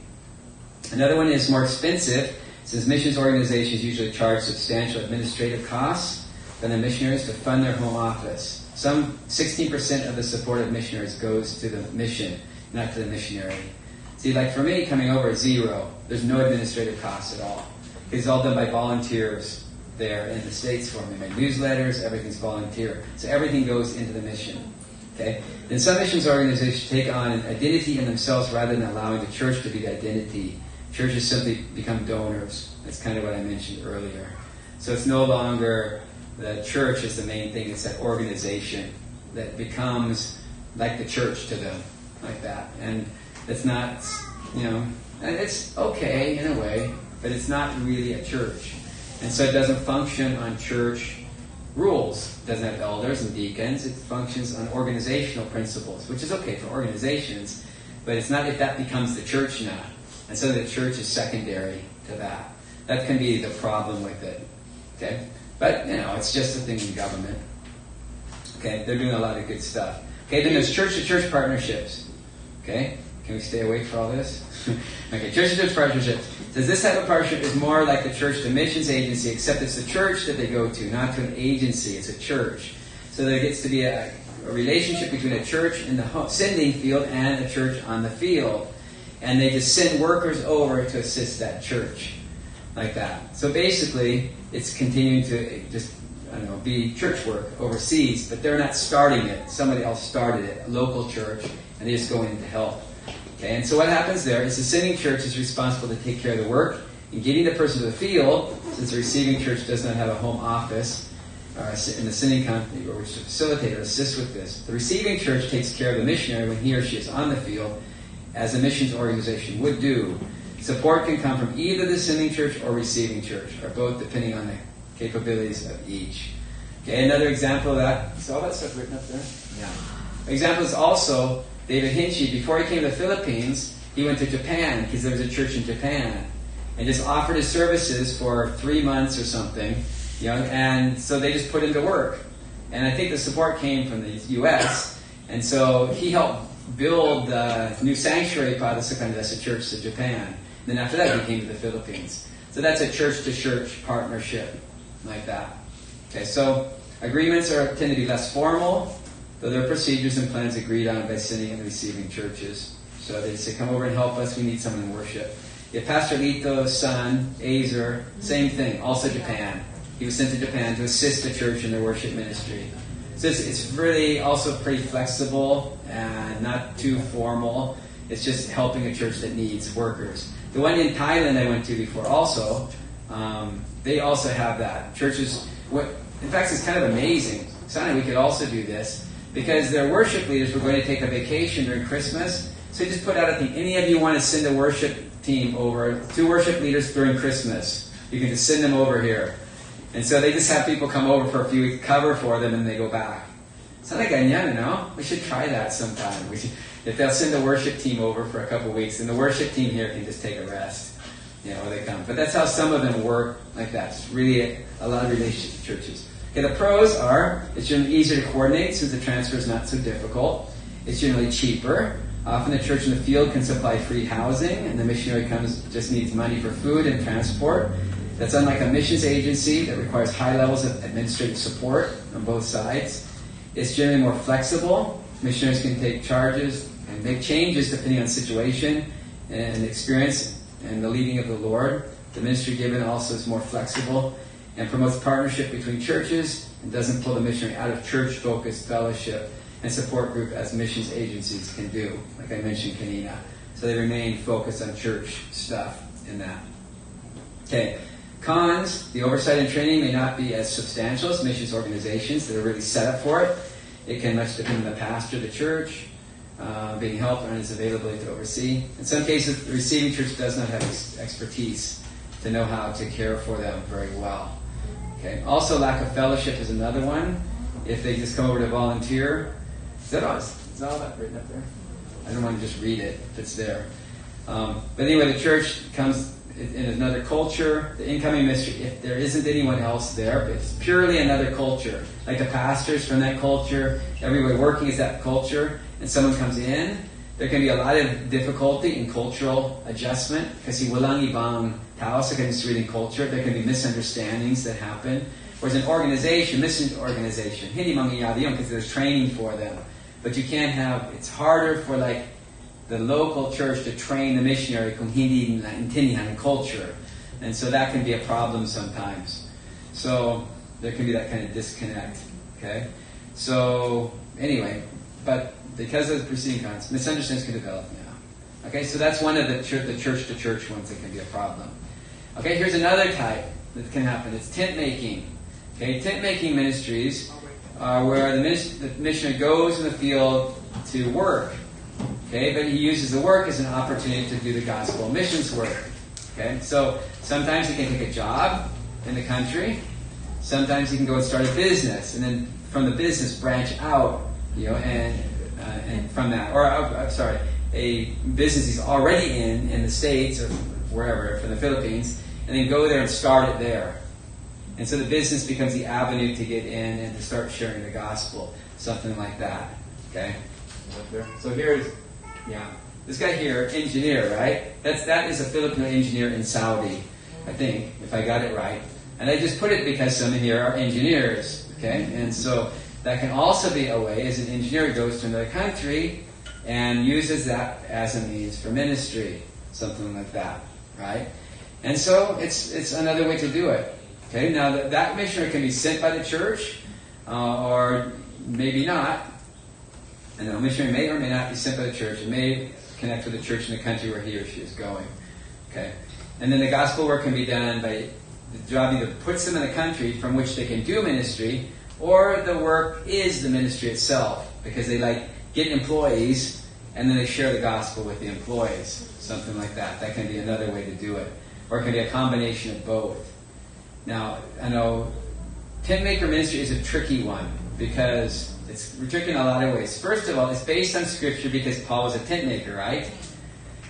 Another one is more expensive, since missions organizations usually charge substantial administrative costs than the missionaries to fund their home office. Some 16% of the support of missionaries goes to the mission, not to the missionary. See, like for me, coming over, 0. There's no administrative costs at all. It's all done by volunteers there in the States for me. My newsletters, everything's volunteer. So everything goes into the mission. Okay? Then some missions organizations take on an identity in themselves rather than allowing the church to be the identity. Churches simply become donors. That's kind of what I mentioned earlier. So it's no longer the church is the main thing. It's that organization that becomes like the church to them, like that. And it's not, and it's okay in a way, but it's not really a church. And so it doesn't function on church rules. It doesn't have elders and deacons. It functions on organizational principles, which is okay for organizations, but it's not if that becomes the church now. And so the church is secondary to that. That can be the problem with it. Okay? But, it's just a thing in government. Okay? They're doing a lot of good stuff. Okay, then there's church-to-church partnerships. Okay? Can we stay awake for all this? Okay, church-to-church partnerships. Says this type of partnership is more like the church to missions agency, except it's the church that they go to, not to an agency. It's a church. So there gets to be a relationship between a church in the sending field and a church on the field. And they just send workers over to assist that church. Like that. So basically, it's continuing to just, be church work overseas, but they're not starting it. Somebody else started it, a local church, and they just go in to help. Okay, and so what happens there is the sending church is responsible to take care of the work and getting the person to the field, since the receiving church does not have a home office. in the sending company, or which to facilitate or assist with this. The receiving church takes care of the missionary when he or she is on the field, as a missions organization would do. Support can come from either the sending church or receiving church, or both, depending on the capabilities of each. Okay, another example of that. Is all that stuff written up there? Yeah. Example is also David Hinchy. Before he came to the Philippines, he went to Japan because there was a church in Japan, and just offered his services for 3 months or something. And so they just put him to work. And I think the support came from the U.S. And so he helped build the new sanctuary, that's a church to Japan. And then after that, he came to the Philippines. So that's a church-to-church partnership, like that. Okay, so agreements tend to be less formal, though there are procedures and plans agreed on by sending and receiving churches. So they say, come over and help us, we need someone in worship. If Pastor Lito's son, Azer, same thing, also Japan. He was sent to Japan to assist the church in their worship ministry. So it's really also pretty flexible and not too formal. It's just helping a church that needs workers. The one in Thailand I went to before also, they also have that. Churches, in fact, it's kind of amazing. Sunday we could also do this because their worship leaders were going to take a vacation during Christmas. So just put out a thing. Any of you want to send a worship team over, 2 worship leaders during Christmas? You can just send them over here. And so they just have people come over for a few weeks, cover for them, and they go back. It's not like ganyan, no? We should try that sometime. If they'll send a worship team over for a couple weeks, and the worship team here can just take a rest, when they come. But that's how some of them work like that. It's really a lot of relationship churches. Okay, the pros are, it's generally easier to coordinate since the transfer is not so difficult. It's generally cheaper. Often the church in the field can supply free housing, and the missionary just needs money for food and transport. That's unlike a missions agency that requires high levels of administrative support on both sides. It's generally more flexible. Missionaries can take charges and make changes depending on situation and experience and the leading of the Lord. The ministry given also is more flexible and promotes partnership between churches and doesn't pull the missionary out of church-focused fellowship and support group as missions agencies can do, like I mentioned, Kanina. So they remain focused on church stuff in that. Okay. Cons, the oversight and training may not be as substantial as missions organizations that are really set up for it. It can much depend on the pastor of the church, being helped and his availability to oversee. In some cases, the receiving church does not have expertise to know how to care for them very well. Okay. Also, lack of fellowship is another one. If they just come over to volunteer, is all that written up there? I don't want to just read it if it's there. But anyway, the church comes in another culture, the incoming ministry, if there isn't anyone else there, but it's purely another culture. Like the pastors from that culture, everybody working is that culture, and someone comes in, there can be a lot of difficulty in cultural adjustment kasi walang ibang tao sa kanilang culture. There can be misunderstandings that happen. Whereas an organization, mission organization, hindi mangyayari yun because there's training for them. But you can't it's harder for the local church to train the missionary kung hindi nila intindihan ang culture. And so that can be a problem sometimes. So there can be that kind of disconnect. Okay? So anyway, but because of the preceding cons, misunderstandings can develop now. Okay, so that's one of the church-to-church ones that can be a problem. Okay, here's another type that can happen. It's tent-making. Okay, tent-making ministries are where the missionary goes in the field to work. Okay, but he uses the work as an opportunity to do the gospel missions work. Okay, so sometimes he can take a job in the country. Sometimes he can go and start a business, and then from the business branch out, and from that, or a business he's already in the States or wherever, from the Philippines, and then go there and start it there. And so the business becomes the avenue to get in and to start sharing the gospel, something like that. Okay, so here's. Yeah, this guy here, engineer, right? That is a Filipino engineer in Saudi, I think, if I got it right. And I just put it because some here are engineers, okay? And so that can also be a way, as an engineer goes to another country and uses that as a means for ministry, something like that, right? And so it's another way to do it. Okay, now that missionary can be sent by the church, or maybe not. And the missionary may or may not be sent by the church. It may connect with the church in the country where he or she is going. Okay, and then the gospel work can be done by the job either puts them in a country from which they can do ministry, or the work is the ministry itself, because they get employees and then they share the gospel with the employees. Something like that. That can be another way to do it. Or it can be a combination of both. Now, I know tent maker ministry is a tricky one because it's tricky in a lot of ways. First of all, it's based on Scripture because Paul was a tent maker, right?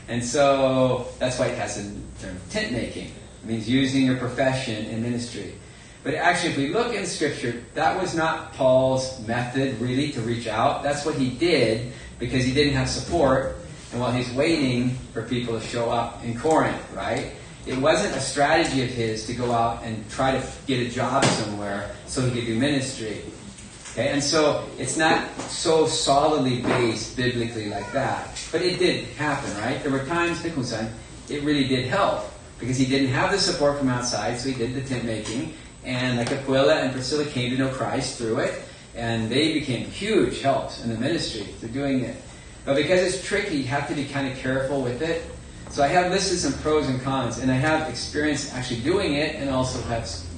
And so that's why it has the term tent making. It means using your profession in ministry. But actually, if we look in Scripture, that was not Paul's method, really, to reach out. That's what he did because he didn't have support, and while he's waiting for people to show up in Corinth, right? It wasn't a strategy of his to go out and try to get a job somewhere so he could do ministry. Okay, and so it's not so solidly based biblically like that. But it did happen, right? There were times, it really did help because he didn't have the support from outside, so he did the tent making. And like Aquila and Priscilla came to know Christ through it, and they became huge helps in the ministry through doing it. But because it's tricky, you have to be kind of careful with it. So I have listed some pros and cons, and I have experience actually doing it, and also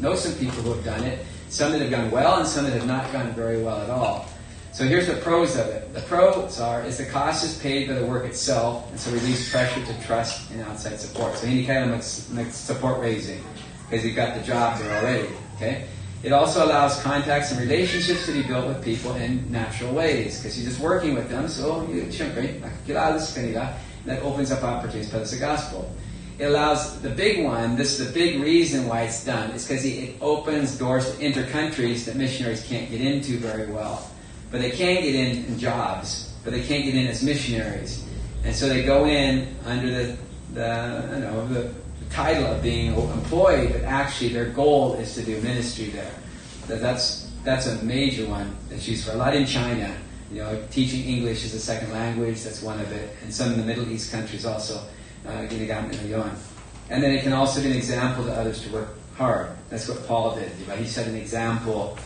know some people who have done it. Some that have gone well, and some that have not gone very well at all. So here's the pros of it. The pros is the cost is paid by the work itself, and so relieves pressure to trust in outside support. So any kind of support raising, because you've got the job there already. Okay. It also allows contacts and relationships to be built with people in natural ways, because you're just working with them. So that opens up opportunities for the gospel. It allows the big one, this is the big reason why it's done, is because it opens doors to inter-countries that missionaries can't get into very well. But they can get in jobs, but they can't get in as missionaries. And so they go in under the title of being employed, but actually their goal is to do ministry there. That's a major one that's used for a lot in China. Teaching English as a second language, that's one of it. And some in the Middle East countries also. And then it can also be an example to others to work hard. That's what Paul did. He set an example,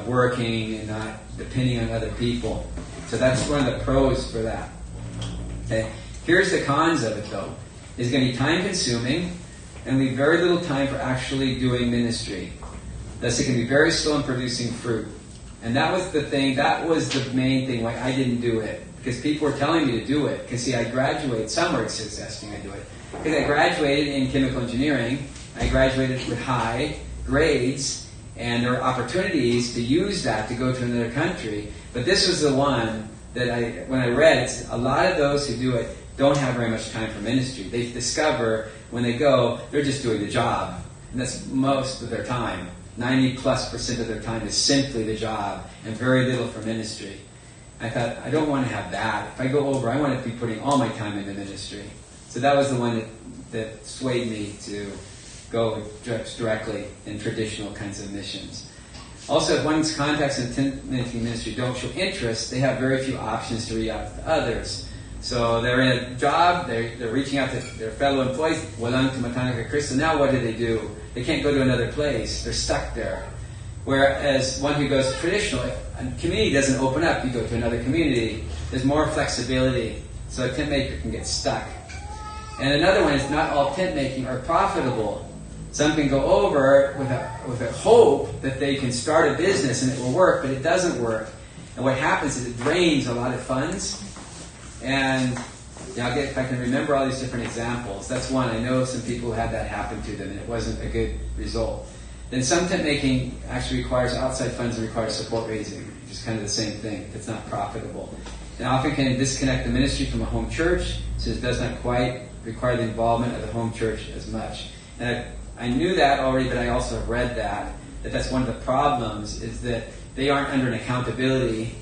working and not depending on other people. So that's one of the pros for that. Okay. Here's the cons of it, though. It's going to be time consuming and leave very little time for actually doing ministry. Thus, it can be very slow in producing fruit. And that was the main thing why I didn't do it. Because people were telling me to do it. Because, I graduated, some were suggesting I do it. Because I graduated in chemical engineering. I graduated with high grades. And there were opportunities to use that to go to another country. But this was the one that when I read it, a lot of those who do it don't have very much time for ministry. They discover when they go, they're just doing the job. And that's most of their time. 90+% of their time is simply the job and very little for ministry. I thought, I don't want to have that. If I go over, I want to be putting all my time into ministry. So that was the one that swayed me to go directly in traditional kinds of missions. Also, if one's contacts in tent making ministry don't show interest, they have very few options to reach out to others. So they're in a job, they're reaching out to their fellow employees, walang tumatanggi kay Kristo. Now what do? They can't go to another place. They're stuck there. Whereas one who goes traditional, if a community doesn't open up, you go to another community. There's more flexibility, so a tent maker can get stuck. And another one is not all tent making are profitable. Some can go over with a hope that they can start a business and it will work, but it doesn't work. And what happens is it drains a lot of funds. And if I can remember all these different examples, that's one. I know some people who had that happen to them, and it wasn't a good result. Then some tent making actually requires outside funds and requires support raising, which is kind of the same thing. It's not profitable. And often can disconnect the ministry from a home church, since it does not quite require the involvement of the home church as much. And I knew that already, but I also read that's one of the problems, is that they aren't under an accountability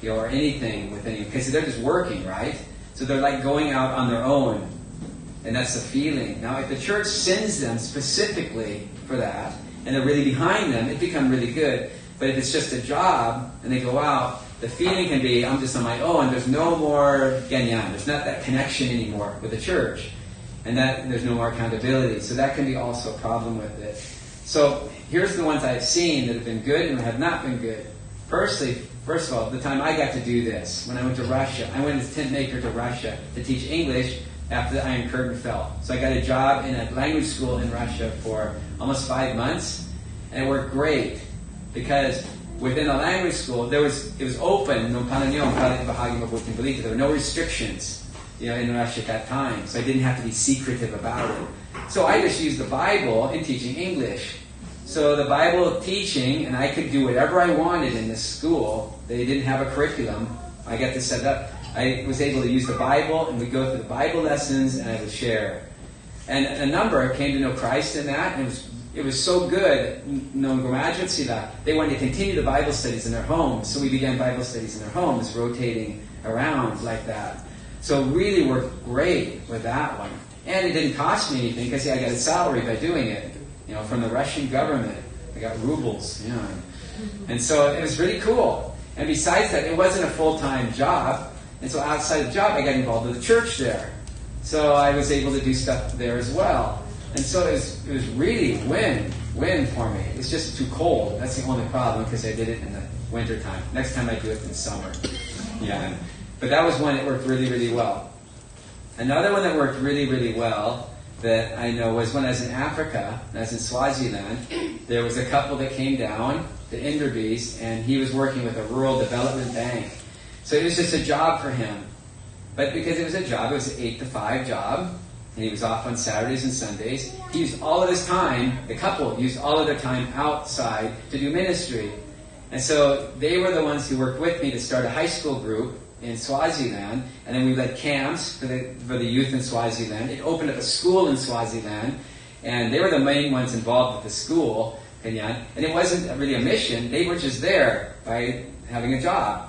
or anything with any, because they're just working, right? So they're like going out on their own, and that's the feeling. Now, if the church sends them specifically for that, and they're really behind them, it becomes really good. But if it's just a job, and they go out, the feeling can be, I'm just on my own, there's no more ganyan, there's not that connection anymore with the church, and that there's no more accountability. So that can be also a problem with it. So here's the ones I've seen that have been good and have not been good. First of all, the time I got to do this, when I went to Russia, I went as tent maker to Russia to teach English after the Iron Curtain fell. So I got a job in a language school in Russia for almost 5 months, and it worked great because within the language school it was open. There were no restrictions, in Russia at that time. So I didn't have to be secretive about it. So I just used the Bible in teaching English. So the Bible teaching, and I could do whatever I wanted in this school. They didn't have a curriculum. I got this set up. I was able to use the Bible, and we'd go through the Bible lessons, and I would share. And a number came to know Christ in that, and it was so good. They wanted to continue the Bible studies in their homes, so we began Bible studies in their homes, rotating around like that. So it really worked great with that one. And it didn't cost me anything, because I got a salary by doing it, from the Russian government. I got rubles, And so it was really cool. And besides that, it wasn't a full-time job. And so outside the job, I got involved with the church there. So I was able to do stuff there as well. And so it was really win for me. It's just too cold. That's the only problem, because I did it in the winter time. Next time I do it in the summer. Yeah. But that was one that worked really, really well. Another one that worked really, really well that I know was when I was in Africa, and I was in Swaziland. There was a couple that came down, the Enderbys, and he was working with a rural development bank. So it was just a job for him. But because it was a job, it was an 8 to 5 job, and he was off on Saturdays and Sundays. He used all of his time, the couple used all of their time outside to do ministry. And so they were the ones who worked with me to start a high school group in Swaziland, and then we led camps for the youth in Swaziland. It opened up a school in Swaziland, and they were the main ones involved with the school, and it wasn't really a mission. They were just there by having a job.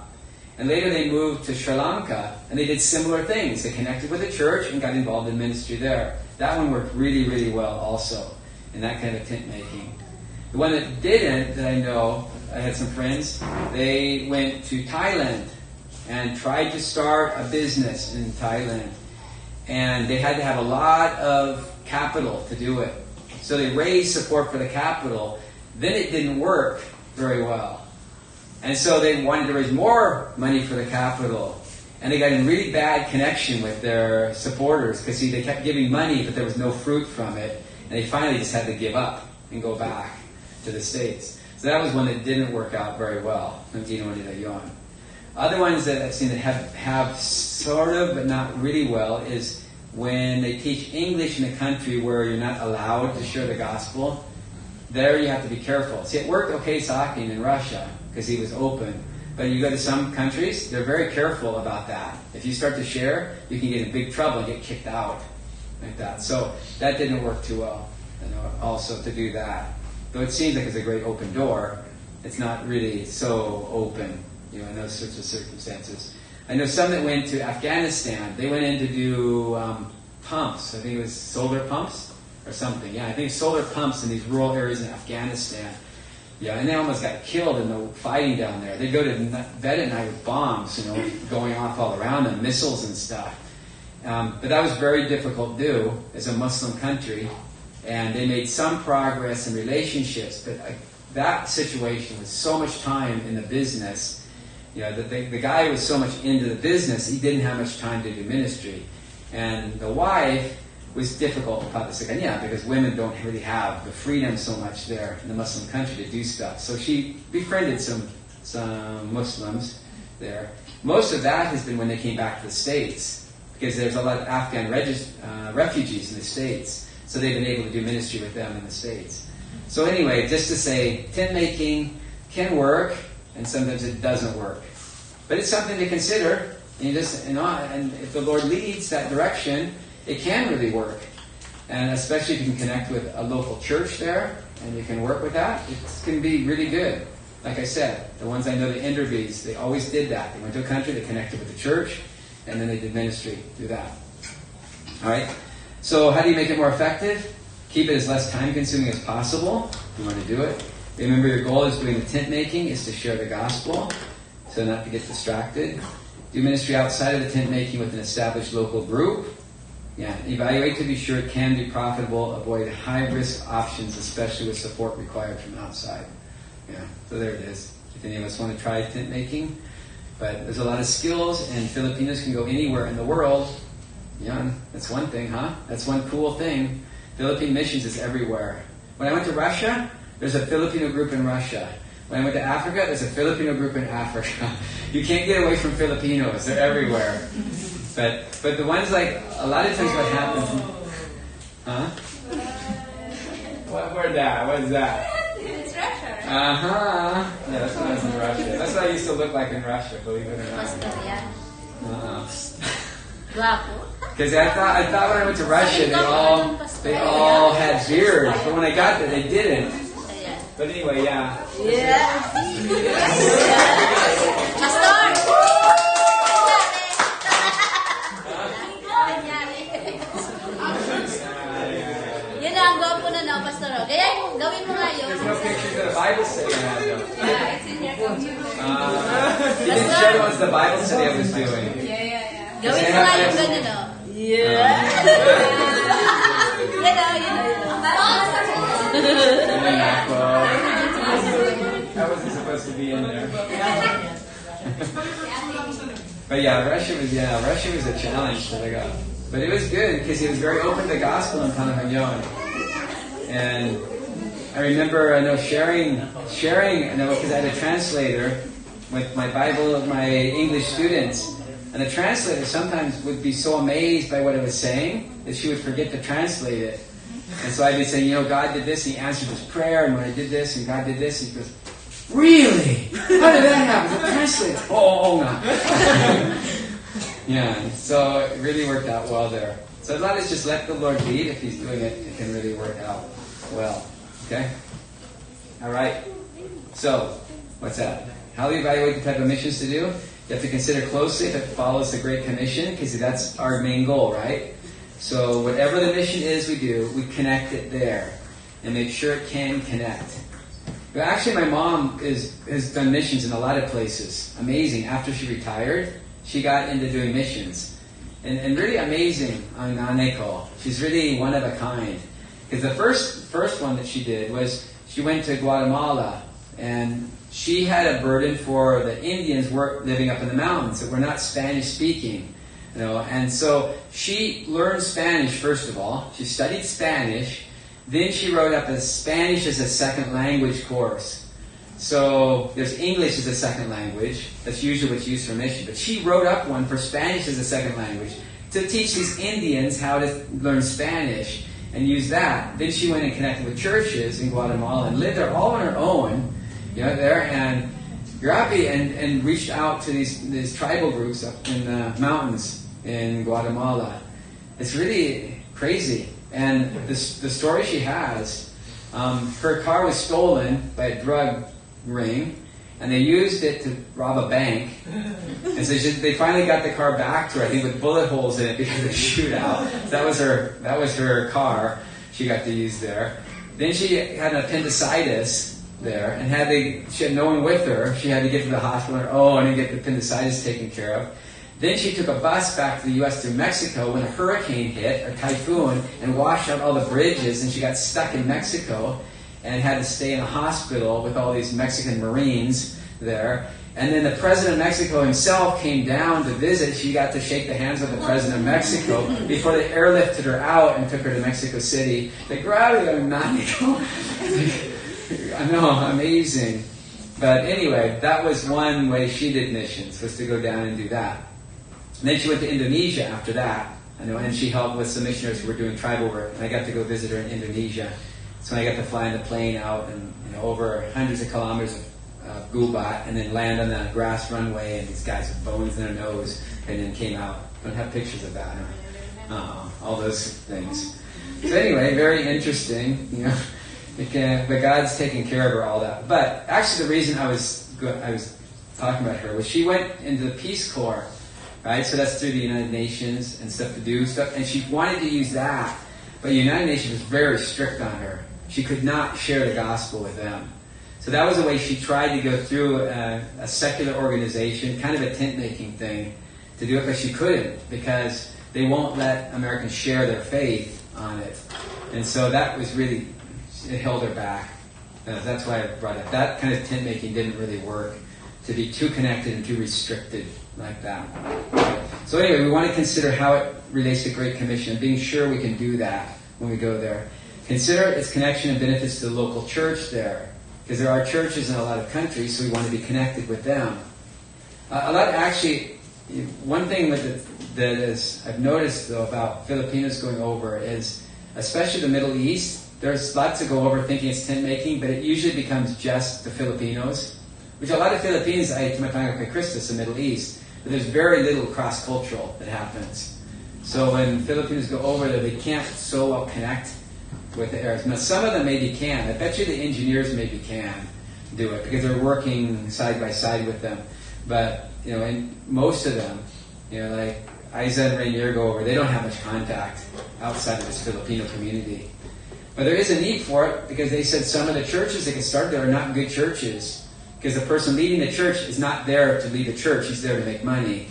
And later they moved to Sri Lanka, and they did similar things. They connected with the church and got involved in ministry there. That one worked really, really well also, in that kind of tent making. The one that didn't, that I know, I had some friends, they went to Thailand and tried to start a business in Thailand. And they had to have a lot of capital to do it. So they raised support for the capital. Then it didn't work very well. And so they wanted to raise more money for the capital. And they got in really bad connection with their supporters, because they kept giving money, but there was no fruit from it. And they finally just had to give up and go back to the States. So that was one that didn't work out very well. Other ones that I've seen that have sort of, but not really well, is when they teach English in a country where you're not allowed to share the gospel. There you have to be careful. See, it worked okay Sakin in Russia, because he was open. But you go to some countries, they're very careful about that. If you start to share, you can get in big trouble and get kicked out like that. So that didn't work too well, also to do that. Though it seems like it's a great open door, it's not really so open, in those sorts of circumstances. I know some that went to Afghanistan. They went in to do pumps. I think it was solar pumps or something. Yeah, I think solar pumps in these rural areas in Afghanistan. Yeah, and they almost got killed in the fighting down there. They'd go to bed at night with bombs, going off all around them, missiles and stuff. But that was very difficult to do as a Muslim country. And they made some progress in relationships, but that situation was so much time in the business. The guy was so much into the business, he didn't have much time to do ministry. And the wife was difficult because women don't really have the freedom so much there in the Muslim country to do stuff. So she befriended some Muslims there. Most of that has been when they came back to the States, because there's a lot of Afghan refugees in the States. So they've been able to do ministry with them in the States. So anyway, just to say, tent making can work, and sometimes it doesn't work. But it's something to consider. And if the Lord leads that direction, it can really work. And especially if you can connect with a local church there, and you can work with that, it can be really good. Like I said, the ones I know, the Enderbys, they always did that. They went to a country, they connected with the church, and then they did ministry through that. All right? So how do you make it more effective? Keep it as less time-consuming as possible. If you want to do it. Remember, your goal is doing the tent making is to share the gospel, so not to get distracted. Do ministry outside of the tent making with an established local group. Yeah, evaluate to be sure it can be profitable. Avoid high-risk options, especially with support required from outside. Yeah, so there it is. If any of us want to try tent making. But there's a lot of skills, and Filipinos can go anywhere in the world Yeah, that's one thing, huh? That's one cool thing. Philippine missions is everywhere. When I went to Russia, there's a Filipino group in Russia. When I went to Africa, there's a Filipino group in Africa. You can't get away from Filipinos. They're everywhere. But the ones like, a lot of times what happens... Huh? What is that? It's Russia. Uh-huh. Yeah, that's when I was in Russia. That's what I used to look like in Russia, believe it or not. Pastor yan. Uh-uh. Guwapo. Because I thought when I went to Russia, they all had beards. But when I got there, they didn't. Ayan. But anyway, yeah. Pastor! Yan na, ang gwapo na na, Pastor. Kaya gawin mo nga yun. There's no pictures of the Bible study I had, though. Yeah, it's in your computer. You didn't show the ones the Bible study I was doing. Gawin mo nga yung gano'n, no? Yan That wasn't supposed to be in there. But yeah, Russia was a challenge that I got. But it was good because he was very open to the gospel in Panahayon. And I remember, sharing, because I had a translator with my Bible with my English students. And the translator sometimes would be so amazed by what I was saying that she would forget to translate it. And so I'd be saying, God did this, and he answered this prayer, and when I did this, and God did this, he goes, really? How did that happen? The translator. Oh, no. Yeah, so it really worked out well there. So let us just let the Lord lead. If he's doing it, it can really work out well. Okay? All right. So, what's that? How do you evaluate the type of missions to do? You have to consider closely if it follows the Great Commission, because that's our main goal, right? So whatever the mission is we do, we connect it there and make sure it can connect. But actually, my mom has done missions in a lot of places. Amazing. After she retired, she got into doing missions. And really amazing on Naneko. She's really one of a kind. Because the first one that she did was she went to Guatemala, and she had a burden for the Indians living up in the mountains that were not Spanish speaking, and so she learned Spanish first of all. She studied Spanish, then she wrote up a Spanish as a second language course. So there's English as a second language. That's usually what's used for mission. But she wrote up one for Spanish as a second language to teach these Indians how to learn Spanish and use that. Then she went and connected with churches in Guatemala and lived there all on her own. There, and Grappy and reached out to these tribal groups up in the mountains in Guatemala. It's really crazy. And the story she has, her car was stolen by a drug ring, and they used it to rob a bank. And so they finally got the car back to her, I think, with bullet holes in it because of the shootout. So that was her car she got to use there. Then she had an appendicitis there, and she had no one with her. She had to get to the hospital on her own and get the appendicitis taken care of. Then she took a bus back to the U.S. through Mexico when a hurricane hit, a typhoon, and washed out all the bridges, and she got stuck in Mexico and had to stay in a hospital with all these Mexican Marines there. And then the president of Mexico himself came down to visit. She got to shake the hands of the president of Mexico before they airlifted her out and took her to Mexico City. They grabbed her in Mexico. I know, amazing. But anyway, that was one way she did missions, was to go down and do that. And then she went to Indonesia after that, and she helped with some missionaries who were doing tribal work. And I got to go visit her in Indonesia. So I got to fly in the plane out and over hundreds of kilometers of Gubat, and then land on the grass runway, and these guys with bones in their nose, and then came out. Don't have pictures of that, all those things. So anyway, very interesting, but God's taking care of her, all that. But actually, the reason I was talking about her was she went into the Peace Corps, right? So that's through the United Nations and stuff to do stuff, and she wanted to use that, but the United Nations was very strict on her. She could not share the gospel with them. So that was the way she tried to go through a secular organization, kind of a tent-making thing, to do it, but she couldn't because they won't let Americans share their faith on it. And so that was really, it held her back. That's why I brought it up. That kind of tent-making didn't really work to be too connected and too restricted like that. So anyway, we want to consider how it relates to Great Commission and being sure we can do that when we go there. Consider its connection and benefits to the local church there, because there are churches in a lot of countries, so we want to be connected with them. One thing I've noticed though about Filipinos going over is, especially the Middle East, there's lots that go over thinking it's tent making, but it usually becomes just the Filipinos, which a lot of Filipinos ay tumatanggapi kay Kristo sa Middle East, but there's very little cross-cultural that happens. So when Filipinos go over there, they can't so well connect with the Arabs. Now some of them maybe can. I bet you the engineers maybe can do it because they're working side by side with them. But and most of them, like Isa and Rainier go over, they don't have much contact outside of this Filipino community. But there is a need for it because they said some of the churches that get started there are not good churches. Because the person leading the church is not there to lead a church, he's there to make money.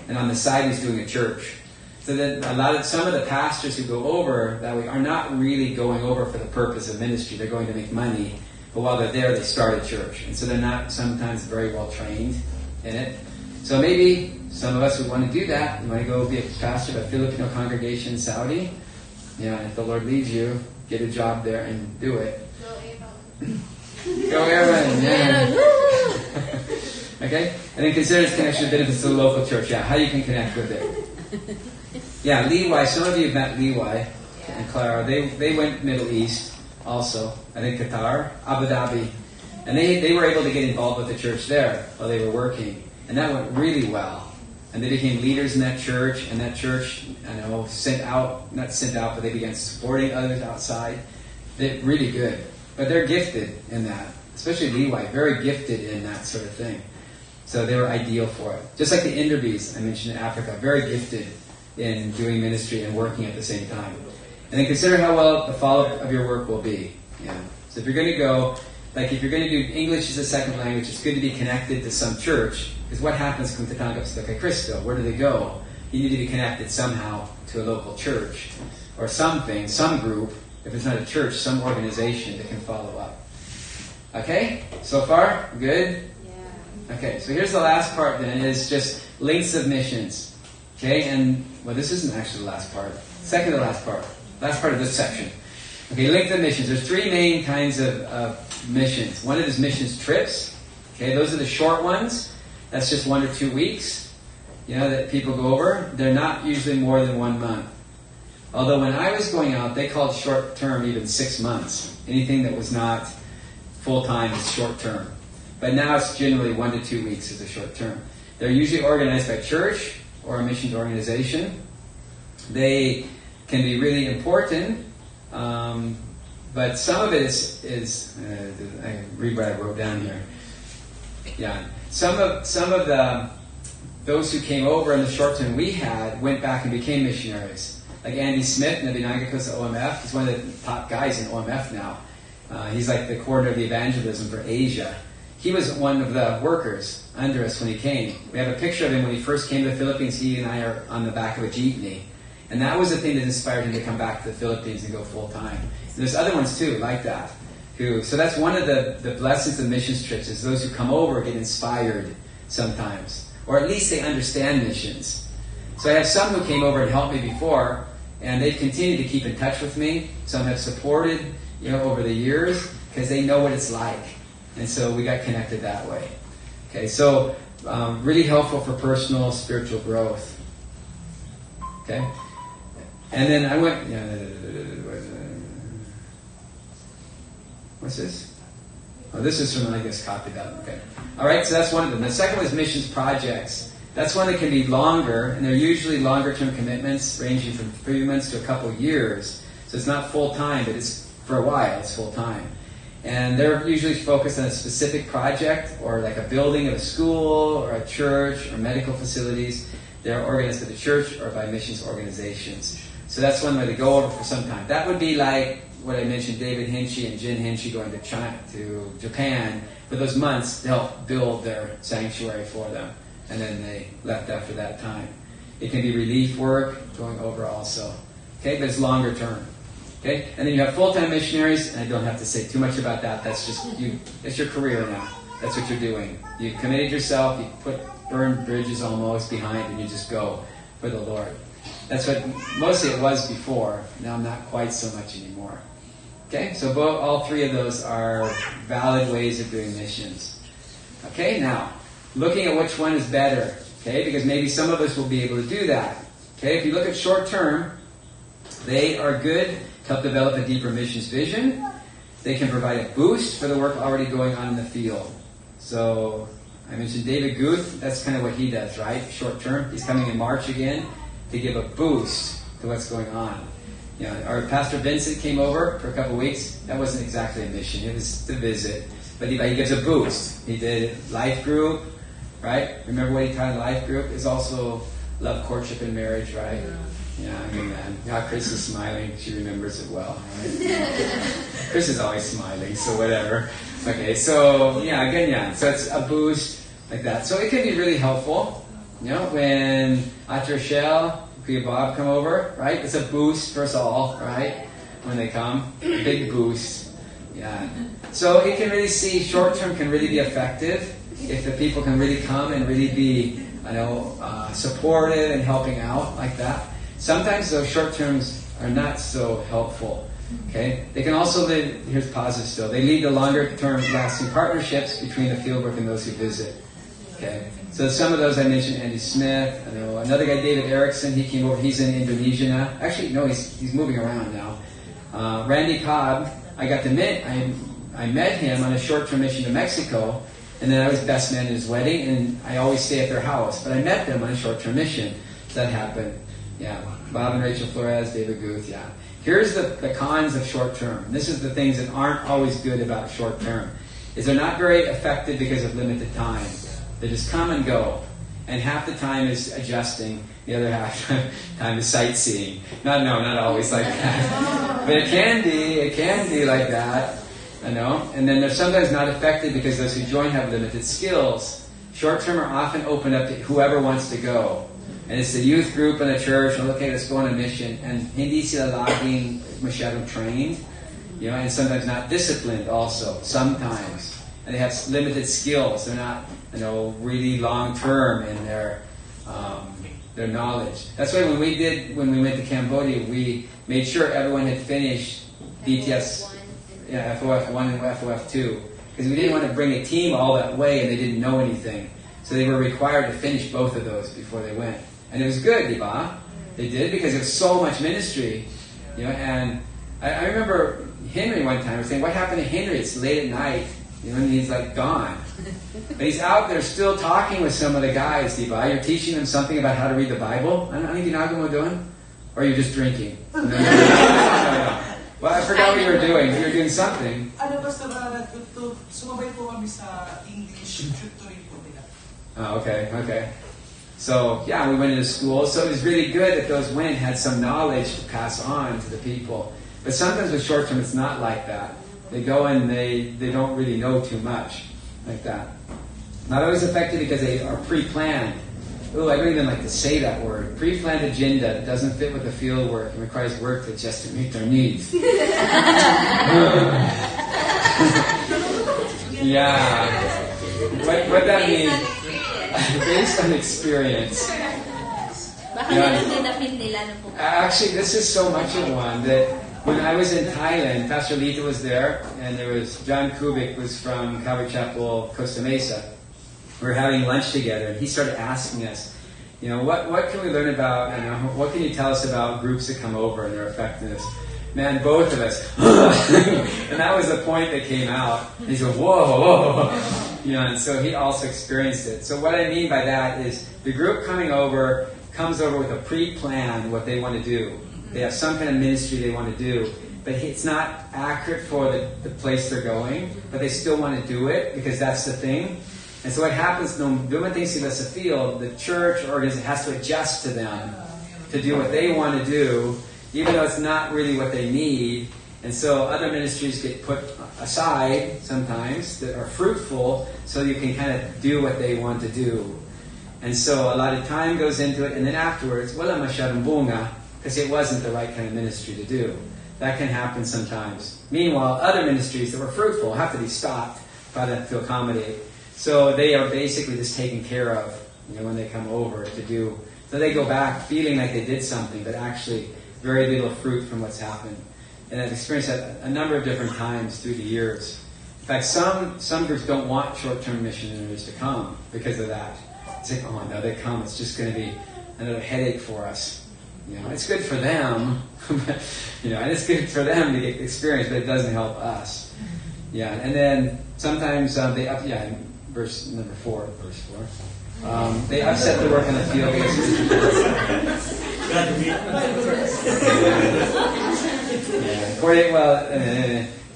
And on the side he's doing a church. So then some of the pastors who go over that way are not really going over for the purpose of ministry. They're going to make money. But while they're there, they start a church. And so they're not sometimes very well trained in it. So maybe some of us would want to do that. You want to go be a pastor of a Filipino congregation in Saudi. If the Lord leads you, get a job there and do it. Go Aaron! Yeah. Okay? And then consider its connection and benefits to the local church. Yeah, how you can connect with it. Yeah, Levi. Some of you have met Levi and Clara. They went Middle East also. I think Qatar, Abu Dhabi. And they were able to get involved with the church there while they were working. And that went really well. And they became leaders in that church. And that church, not sent out, but they began supporting others outside. They're really good. But they're gifted in that. Especially Levi, very gifted in that sort of thing. So they were ideal for it. Just like the Enderbys I mentioned in Africa, very gifted in doing ministry and working at the same time. And then consider how well the follow-up of your work will be. Yeah. So if you're going to go, if you're going to do English as a second language, it's good to be connected to some church. Because what happens kung tatanggap sila kay Kristo? Where do they go? You need to be connected somehow to a local church. Or something, some group, if it's not a church, some organization that can follow up. Okay? So far? Good? Yeah. Okay, so here's the last part then, is just links of missions. Okay, and, this isn't actually the last part. Second to last part. Last part of this section. Okay, length of missions. There's three main kinds of missions. One is missions trips. Okay, those are the short ones. That's just 1 or 2 weeks, that people go over. They're not usually more than 1 month. Although when I was going out, they called short term even 6 months. Anything that was not full-time is short term. But now it's generally 1 to 2 weeks is a short term. They're usually organized by church or a missions organization. They can be really important, but some of it is I read what I wrote down here. Yeah, some of those who came over in the short term we had went back and became missionaries. Like Andy Smith, Nabinanga Kosa OMF, he's one of the top guys in OMF now. He's like the coordinator of the evangelism for Asia. He was one of the workers under us when he came. We have a picture of him when he first came to the Philippines. He and I are on the back of a jeepney. And that was the thing that inspired him to come back to the Philippines and go full time. And there's other ones too, like that. So that's one of the blessings of missions trips, is those who come over get inspired sometimes. Or at least they understand missions. So I have some who came over and helped me before, and they've continued to keep in touch with me. Some have supported, over the years, because they know what it's like. And so we got connected that way. Okay, so really helpful for personal spiritual growth. Okay? And then I went... What's this? Oh, this is from, I guess, copied that. Okay. All right, so that's one of them. The second one is missions projects. That's one that can be longer, and they're usually longer-term commitments, ranging from 3 months to a couple years. So it's not full-time, but it's for a while, it's full-time. And they're usually focused on a specific project, or like a building of a school, or a church, or medical facilities. They're organized by the church or by missions organizations. So that's one way to go over for some time. That would be like what I mentioned, David Hinchy and Jen Hinchy going to Japan for those months to help build their sanctuary for them. And then they left after that time. It can be relief work going over also. Okay, but it's longer term. Okay, and then you have full-time missionaries, and I don't have to say too much about that. That's just you. It's your career now. That's what you're doing. You committed yourself, you burn bridges almost behind, and you just go for the Lord. That's what mostly it was before. Now not quite so much anymore. Okay, so all three of those are valid ways of doing missions. Okay, now, looking at which one is better. Okay, because maybe some of us will be able to do that. Okay, if you look at short term, they are good to help develop a deeper missions vision. They can provide a boost for the work already going on in the field. So, I mentioned David Guth, that's kind of what he does, right? Short term. He's coming in March again to give a boost to what's going on. You know, our Pastor Vincent came over for a couple of weeks. That wasn't exactly a mission, it was to visit. But he gives a boost. He did life group, right? Remember what he taught in life group? Is also love, courtship, and marriage, right? Yeah, amen. Yeah, Chris is smiling. She remembers it well. Right? Chris is always smiling, so whatever. Okay, so yeah, again, yeah. So it's a boost like that. So it can be really helpful. You know, when Atrachel, Kuya Bob come over, right? It's a boost for us all, right? When they come, big boost. Yeah. So it can really see short term can really be effective if the people can really come and really be, supportive and helping out like that. Sometimes those short terms are not so helpful. Okay, they can also lead. Here's positive still. They lead to longer term lasting partnerships between the fieldwork and those who visit. Okay, so some of those I mentioned. Andy Smith. I know another guy, David Erickson. He came over. He's in Indonesia now. Actually, no, he's moving around now. Randy Cobb. I got to meet. I met him on a short term mission to Mexico. And then I was best man at his wedding, and I always stay at their house. But I met them on a short-term mission. That happened. Yeah, Bob and Rachel Flores, David Guth, yeah. Here's the cons of short-term. This is the things that aren't always good about short-term. Is they're not very effective because of limited time. They just come and go. And half the time is adjusting. The other half time is sightseeing. Not always like that. But it can be like that. I know. And then they're sometimes not effective because those who join have limited skills. Short-term are often open up to whoever wants to go. And it's the youth group in the church, and okay, let's go on a mission. And hindi sila laging masyadong trained. You know, and sometimes not disciplined also. Sometimes. And they have limited skills. They're not, really long-term in their knowledge. That's why when we went to Cambodia, we made sure everyone had finished BTS. Yeah, FOF 1 and FOF 2. Because we didn't want to bring a team all that way and they didn't know anything. So they were required to finish both of those before they went. And it was good, diba? They did, because it was so much ministry. And I remember Henry one time was saying, what happened to Henry? It's late at night. And he's like gone. But he's out there still talking with some of the guys, diba? You're teaching them something about how to read the Bible. Ano ginagawa mo doon? Or you're just drinking? No. Well, I forgot what you were doing. You were doing something. Sumabay po kami sa English tutoring po nila. Oh, okay. So, yeah, we went into school. So it was really good that those went had some knowledge to pass on to the people. But sometimes with short term, it's not like that. They go and they don't really know too much like that. Not always effective because they are pre-planned. Oh, I don't even like to say that word. Pre-planned agenda that doesn't fit with the field work and requires work to just to meet their needs. Yeah. What that means, based on experience. Actually, this is so much of one that when I was in Thailand, Pastor Lita was there, and there was John Kubik was from Calvary Chapel, Costa Mesa. We were having lunch together, and he started asking us, what can we learn about, what can you tell us about groups that come over and their effectiveness? Man, both of us. And that was the point that came out. And he said, whoa. And so he also experienced it. So what I mean by that is the group comes over with a pre-plan what they want to do. They have some kind of ministry they want to do. But it's not accurate for the place they're going. But they still want to do it because that's the thing. And so what happens, no dumating sila sa field, the church or organization has to adjust to them to do what they want to do, even though it's not really what they need. And so other ministries get put aside sometimes that are fruitful so you can kind of do what they want to do. And so a lot of time goes into it, and then afterwards, wala masyadong bunga, because it wasn't the right kind of ministry to do. That can happen sometimes. Meanwhile, other ministries that were fruitful have to be stopped para to accommodate. So they are basically just taken care of, when they come over to do. So they go back feeling like they did something, but actually very little fruit from what's happened. And I've experienced that a number of different times through the years. In fact, some groups don't want short-term missionaries to come because of that. It's like, oh no, they come, it's just going to be another headache for us. It's good for them, and it's good for them to get experience, but it doesn't help us. Yeah, and then sometimes they verse 4. They upset the work in the field.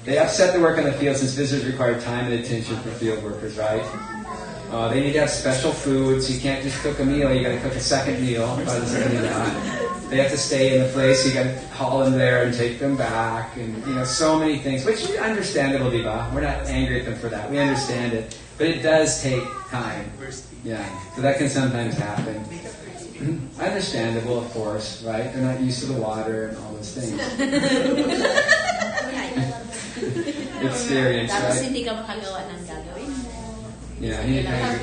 They upset the work in the field since visitors require time and attention from field workers, right? They need to have special food, so you can't just cook a meal, you got to cook a second meal. They have to stay in the place, so you got to haul them there and take them back, and so many things, which is understandable, diba? We're not angry at them for that. We understand it, but it does take time. Yeah, so that can sometimes happen. Understandable, of course, right? They're not used to the water and all those things. Experience, Tapos right? hindi ka makagawa ng gagawin mo. Yeah, you have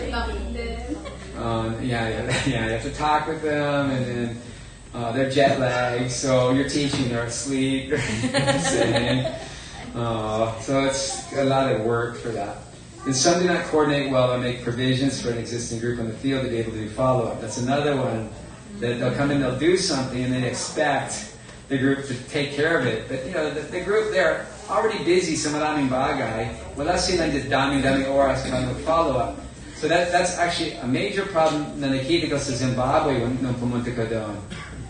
to talk with them, and then they're jet lagged, so you're teaching, they're asleep, so it's a lot of work for that. And some do not coordinate well or make provisions for an existing group in the field to be able to do follow-up. That's another one, that they'll come in, they'll do something, and they expect the group to take care of it. But the group, they're already busy sa maraming bagay. Wala silang just daming oras para mag-follow-up. So that's actually a major problem na nakita ko sa Zimbabwe nung pumunta ko doon.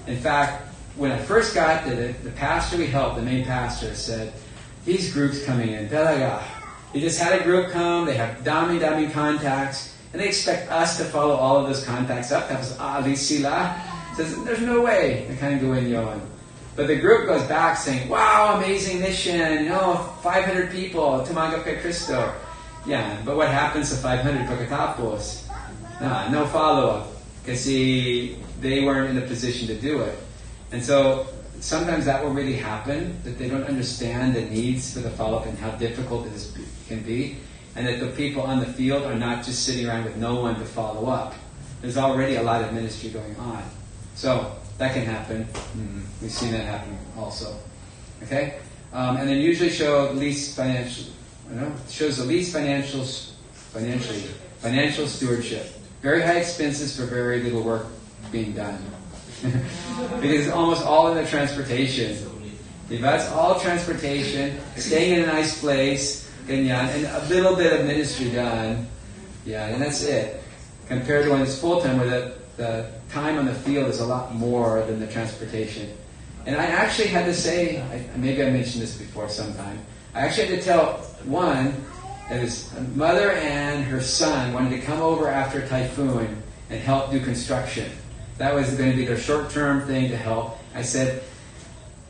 In fact, when I first got there, the pastor we helped, the main pastor, said, these groups coming in, talaga, they just had a group come, they have daming contacts, and they expect us to follow all of those contacts up. Tapos alis sila. Says, there's no way. They kind of go in yon. But the group goes back saying, wow, amazing mission, 500 people, tumanggap kay Cristo. Yeah, but what happens to 500 pagkatapos? No follow-up. Kasi they weren't in a position to do it. And so sometimes that will really happen, that they don't understand the needs for the follow-up and how difficult it can be, and that the people on the field are not just sitting around with no one to follow up. There's already a lot of ministry going on. So that can happen. We've seen that happen also. Okay? And then usually shows the least financial stewardship. Very high expenses for very little work being done. Because it's almost all in the transportation. That's all transportation, staying in a nice place, ganyan, and a little bit of ministry done. Yeah, and that's it. Compared to when it's full-time, where the time on the field is a lot more than the transportation. And I actually had to say, maybe I mentioned this before sometime, I actually had to tell one, that his mother and her son wanted to come over after a typhoon and help do construction. That was going to be their short-term thing to help. I said,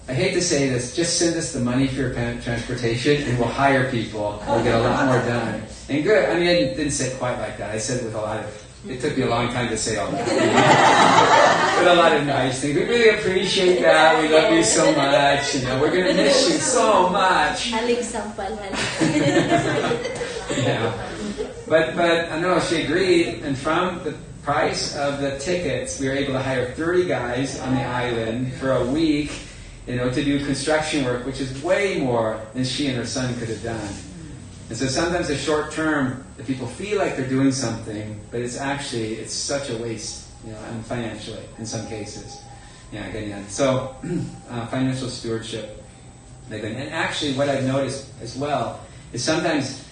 I hate to say this, just send us the money for your transportation and we'll hire people. We'll get a lot more done. And good, I didn't say it quite like that. I said it with a lot of, it took me a long time to say all that. With a lot of nice things. We really appreciate that. We love you so much. We're going to miss you so much. Haling sampal. Yeah. But I know she agreed, and from the price of the tickets, we were able to hire 30 guys on the island for a week, to do construction work, which is way more than she and her son could have done. And so sometimes the short term, the people feel like they're doing something, but it's such a waste, and financially in some cases. Yeah, ganyan. So financial stewardship. And actually what I've noticed as well is sometimes,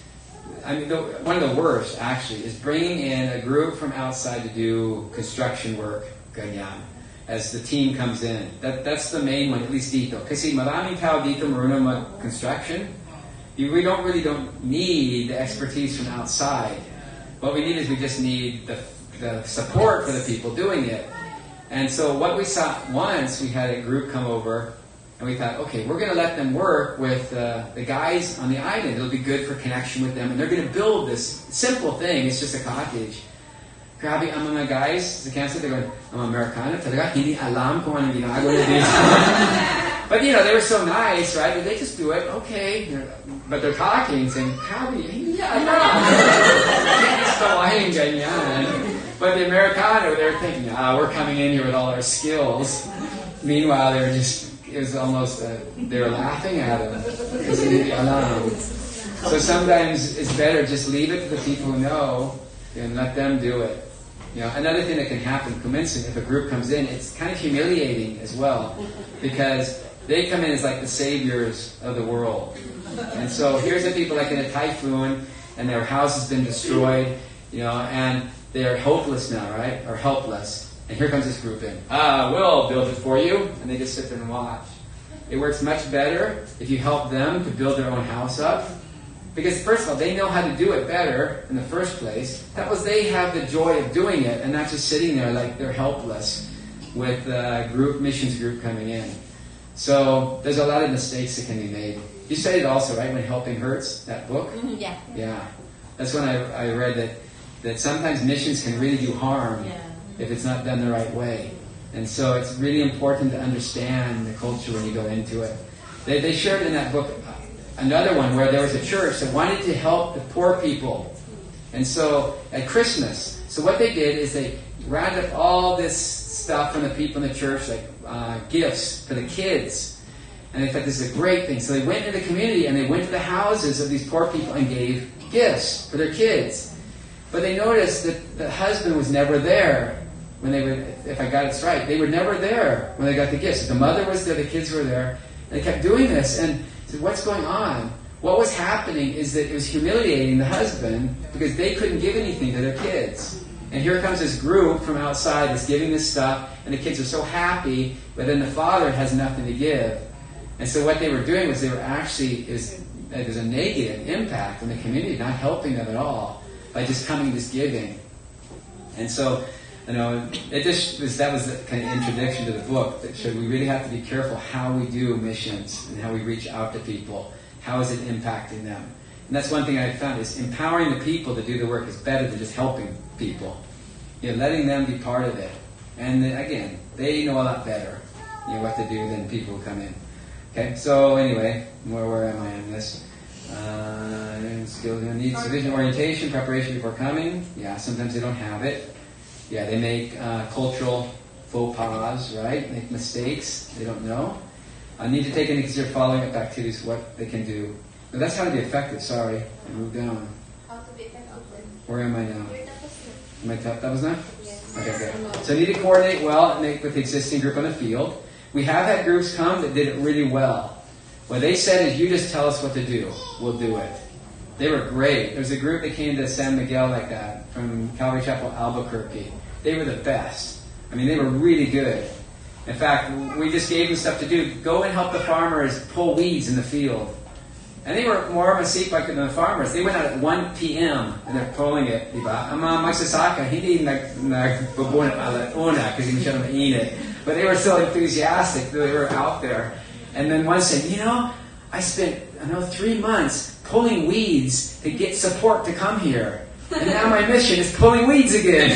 one of the worst actually is bringing in a group from outside to do construction work, ganyan, as the team comes in. That's the main one, at least dito. Kasi maraming tao dito marunong mag-construction. We don't need the expertise from outside. What we need is we just need the support for the people doing it. And so what we saw once, we had a group come over, and we thought, okay, we're going to let them work with the guys on the island. It'll be good for connection with them. And they're going to build this simple thing. It's just a cottage. Grabe, ang mga guys, sa cancer, they're going, ang Amerikano, talaga, hindi alam kung anong ginagawa na dito. But they were so nice, right? But they just do it, okay. But they're talking, saying, "Happy, yeah." But the Americano, they're thinking, we're coming in here with all our skills. Meanwhile, it was almost, they were laughing at him. So sometimes it's better just leave it to the people who know and let them do it. Another thing that can happen, if a group comes in, it's kind of humiliating as well, because they come in as like the saviors of the world. And so here's the people like in a typhoon, and their house has been destroyed, and they're hopeless now, right? Or helpless. And here comes this group in. We'll build it for you. And they just sit there and watch. It works much better if you help them to build their own house up. Because first of all, they know how to do it better in the first place. That was, they have the joy of doing it and not just sitting there like they're helpless with a missions group coming in. So there's a lot of mistakes that can be made. You studied also, right, When Helping Hurts, that book? Mm-hmm, yeah. Yeah. That's when I read that sometimes missions can really do harm if it's not done the right way. And so it's really important to understand the culture when you go into it. They shared in that book another one where there was a church that wanted to help the poor people. And so at Christmas, so what they did is they rounded up all this stuff from the people in the church, like gifts for the kids. And they thought this is a great thing. So they went into the community and they went to the houses of these poor people and gave gifts for their kids. But they noticed that the husband was never there when they were, if I got it right, they were never there when they got the gifts. The mother was there, the kids were there. And they kept doing this. And said, what's going on? What was happening is that it was humiliating the husband because they couldn't give anything to their kids. And here comes this group from outside that's giving this stuff, and the kids are so happy, but then the father has nothing to give. And so what they were doing was they were actually, there's a negative impact on the community, not helping them at all, by just coming, just giving. And so, that was the kind of introduction to the book that showed we really have to be careful how we do missions and how we reach out to people. How is it impacting them? And that's one thing I found is empowering the people to do the work is better than just helping people. Letting them be part of it. And then, again, they know a lot better what to do than people who come in. Okay, so anyway, where am I on this? Skills need sufficient orientation, preparation before coming. Yeah, sometimes they don't have it. Yeah, they make cultural faux pas, right? Make mistakes. They don't know. Need to take into consideration following up activities, what they can do. But that's how to be effective. Sorry, I moved down. How to be effective. Where am I now? Am I top? That was not? Yes. Okay, good. So need to coordinate well with the existing group on the field. We have had groups come that did it really well. What they said is, you just tell us what to do. We'll do it. They were great. There was a group that came to San Miguel like that, from Calvary Chapel, Albuquerque. They were the best. I mean, they were really good. In fact, we just gave them stuff to do. Go and help the farmers pull weeds in the field. And they were more masipag than the farmers. They went out at 1 p.m. and they're pulling it. Diba? Ang mga magsasaka, hindi nagbubunot alauna kasi masyadong mainit. But they were so enthusiastic that they were out there. And then one said, I spent 3 months pulling weeds to get support to come here. And now my mission is pulling weeds again.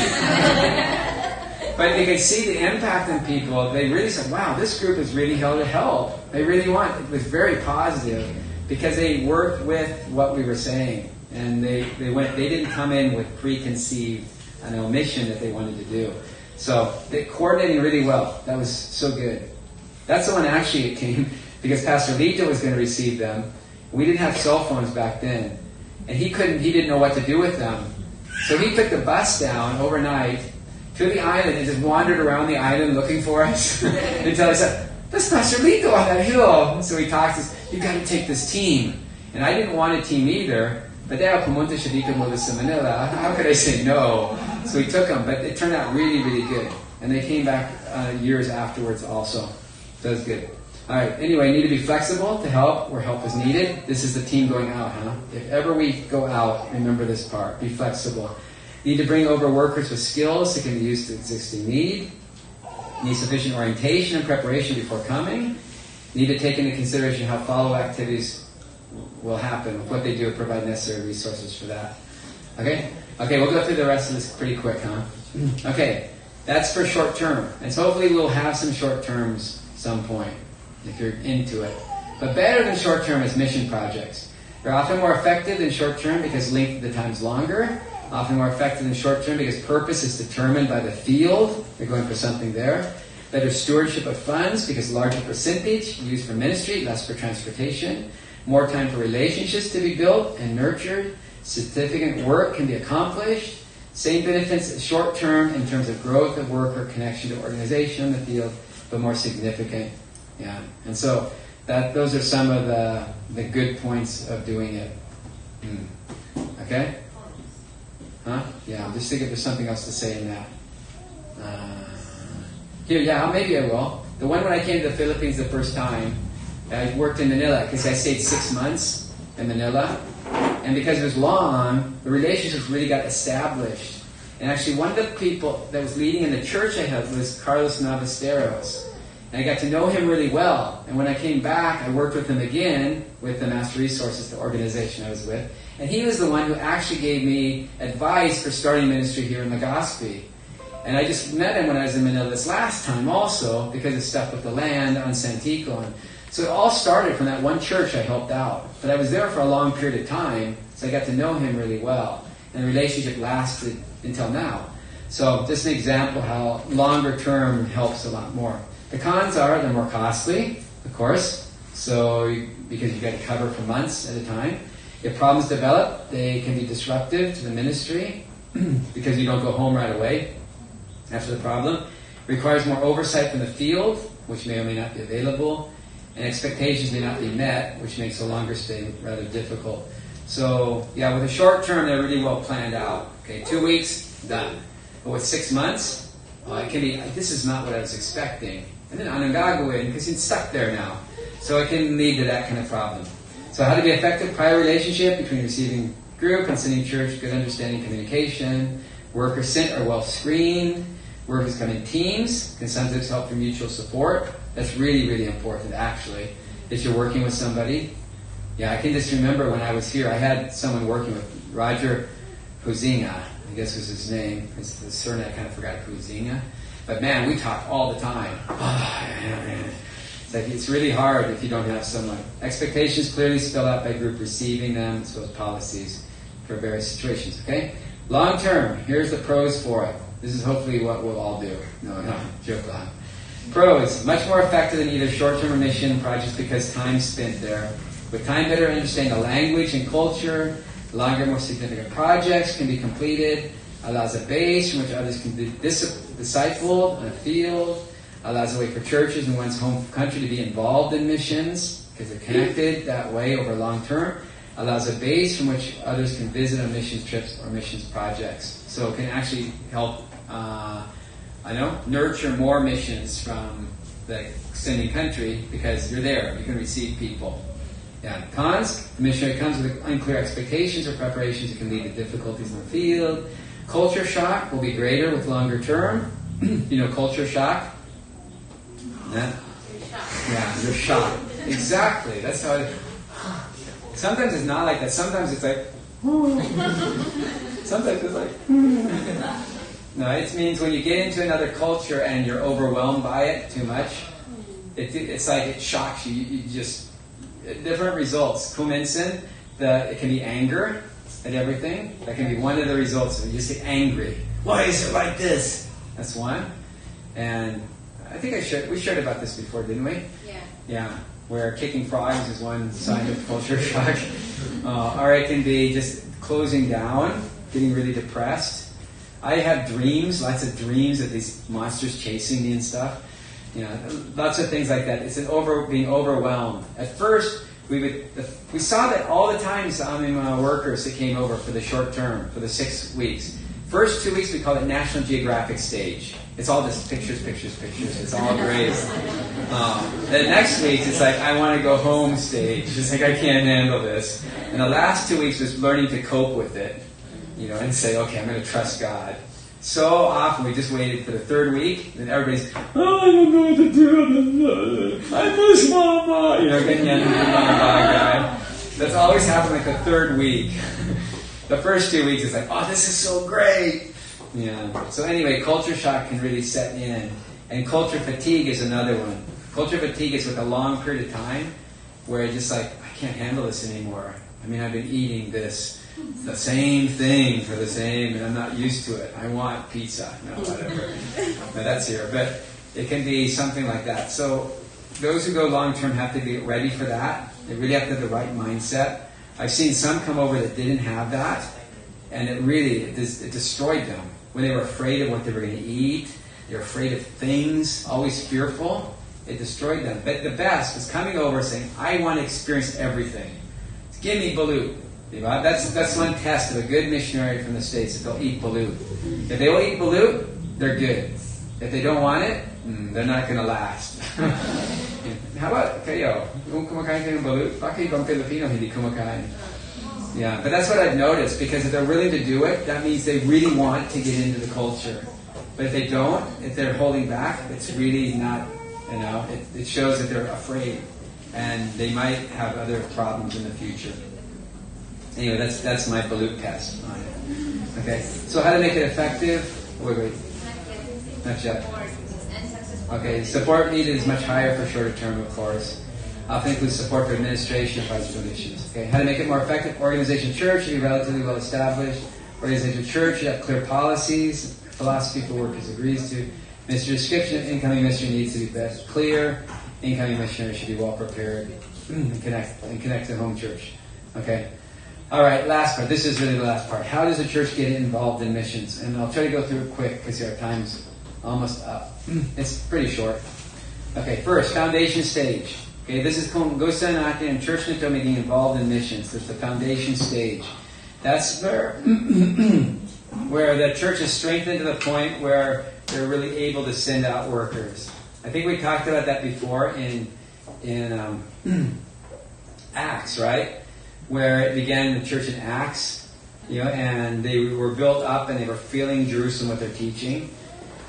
But they could see the impact on people. They really said, wow, this group is really here to help. They really want. It was very positive because they worked with what we were saying. And they didn't come in with preconceived mission that they wanted to do. So they coordinating really well. That was so good. That's the one actually it came because Pastor Lito was going to receive them. We didn't have cell phones back then. And he didn't know what to do with them. So he took the bus down overnight to the island and just wandered around the island looking for us until I said, "That's Pastor Lito on that hill." And so he talks to us, "You got to take this team." And I didn't want a team either. But dahil pumunta siya dito mula sa Manila, how could I say no? So we took them, but it turned out really, really good. And they came back years afterwards also. So it was good. All right, anyway, need to be flexible to help where help is needed. This is the team going out, huh? If ever we go out, remember this part. Be flexible. Need to bring over workers with skills that can be used to existing need. Need sufficient orientation and preparation before coming. Need to take into consideration how follow activities will happen, what they do, and provide necessary resources for that. Okay? Okay, we'll go through the rest of this pretty quick, huh? Okay, that's for short term. And so hopefully we'll have some short terms some point. if you're into it. But better than short-term is mission projects. They're often more effective than short-term because length of the time is longer. Often more effective than short-term because purpose is determined by the field. You're going for something there. Better stewardship of funds because larger percentage used for ministry, less for transportation. More time for relationships to be built and nurtured. Significant work can be accomplished. Same benefits as short-term in terms of growth of work or connection to organization in the field, but more significant. Yeah, and so those are some of the good points of doing it. Okay? Huh? Yeah, I'm just thinking there's something else to say in that. Maybe I will. The one when I came to the Philippines the first time, I worked in Manila because I stayed 6 months in Manila. And because it was long, the relationships really got established. And actually one of the people that was leading in the church I had was Carlos Navasteros. And I got to know him really well. And when I came back, I worked with him again with the Master Resources, the organization I was with. And he was the one who actually gave me advice for starting ministry here in Legazpi. And I just met him when I was in Manila this last time also, because of stuff with the land on Santico. And so it all started from that one church I helped out. But I was there for a long period of time, so I got to know him really well. And the relationship lasted until now. So just an example how longer term helps a lot more. The cons are they're more costly, of course, because you've got to cover for months at a time. If problems develop, they can be disruptive to the ministry because you don't go home right away after the problem. Requires more oversight from the field, which may or may not be available. And expectations may not be met, which makes a longer stay rather difficult. So, yeah, with a short term, they're really well planned out. Okay, 2 weeks, done. But with 6 months, it can be, this is not what I was expecting. And then anong gagawin, because it's stuck there now. So it can lead to that kind of problem. So how to be effective? Prior relationship between receiving group and sending church, good understanding, communication. Workers sent are well screened. Workers come in teams, can sometimes help for mutual support. That's really, really important, actually, if you're working with somebody. Yeah, I can just remember when I was here, I had someone working with Roger Huizinga, I guess was his name. His surname, I kind of forgot, Huizinga. But man, we talk all the time. It's like it's really hard if you don't have someone. Expectations clearly spelled out by group receiving them, as well as policies for various situations, okay? Long term, here's the pros for it. This is hopefully what we'll all do. No, joke on. Pros, much more effective than either short-term or mission projects because time spent there. With time, better understand the language and culture. Longer, more significant projects can be completed. Allows a base from which others can be discipled in a field. Allows a way for churches in one's home country to be involved in missions because they're connected that way over long term. Allows a base from which others can visit on missions trips or missions projects. So it can actually help nurture more missions from the sending country because you're there. You can receive people. Yeah. Cons, the missionary comes with unclear expectations or preparations. It can lead to difficulties in the field. Culture shock will be greater with longer term. Culture shock? Yeah, you're shocked. Exactly. That's how it... Sometimes it's not like that. Sometimes it's like... Sometimes it's like... No, it means when you get into another culture and you're overwhelmed by it too much, it's like it shocks you. You just... Different results. Kuminsin, it can be anger at everything. That can be one of the results. You just get angry. Why is it like this? That's one. And I think we shared about this before, didn't we? Yeah. Yeah. Where kicking frogs is one sign of culture shock. Or it can be just closing down, getting really depressed. I have dreams, lots of dreams of these monsters chasing me and stuff. Lots of things like that. It's being overwhelmed. At first, we saw that all the time. Workers that came over for the short term, for the 6 weeks. First 2 weeks we call it National Geographic stage. It's all just pictures. It's all great. The next week it's like I want to go home stage. It's like I can't handle this. And the last 2 weeks was learning to cope with it, and say, okay, I'm going to trust God. So often we just waited for the third week, and everybody's, I don't know what to do. I miss Mama. Getting in guy. That's always happened like the third week. The first 2 weeks is like, oh, this is so great. Yeah. So anyway, culture shock can really set in, and culture fatigue is another one. Culture fatigue is with a long period of time where it's just like, I can't handle this anymore. I mean, I've been eating the same thing for the same, and I'm not used to it. I want pizza. No, whatever. No, that's here. But it can be something like that. So those who go long-term have to be ready for that. They really have to have the right mindset. I've seen some come over that didn't have that, and it destroyed them. When they were afraid of what they were going to eat, they were afraid of things, always fearful, it destroyed them. But the best is coming over saying, I want to experience everything. Give me balut. That's one test of a good missionary from the States, that they'll eat balut. If they will eat balut, they're good. If they don't want it, they're not going to last. How about kayo? Kung kumakain kayo ng balut, bakit ibang Pilipino hindi kumakain? Yeah, but that's what I've noticed, because if they're willing to do it, that means they really want to get into the culture. But if they don't, if they're holding back, it's really not, it shows that they're afraid. And they might have other problems in the future. Anyway, that's my balut test on it. Okay, so how to make it effective? Wait. Not yet. Okay, support needed is much higher for shorter term, of course. Often includes support for administration, advice, donations. Okay, how to make it more effective? Organization church should be relatively well established. Organization church should have clear policies, philosophy for workers agrees to. Ministry description of incoming missionary needs to be best clear. Incoming missionary should be well prepared and connect to home church. Okay. All right, last part. This is really the last part. How does a church get involved in missions? And I'll try to go through it quick because our time's almost up. It's pretty short. Okay, first, foundation stage. Okay, this is kung gusto natin ang church nito maging involved in missions. There's the foundation stage. That's where where the church is strengthened to the point where they're really able to send out workers. I think we talked about that before in Acts, right? Where it began the church in Acts, and they were built up and they were filling Jerusalem with their teaching.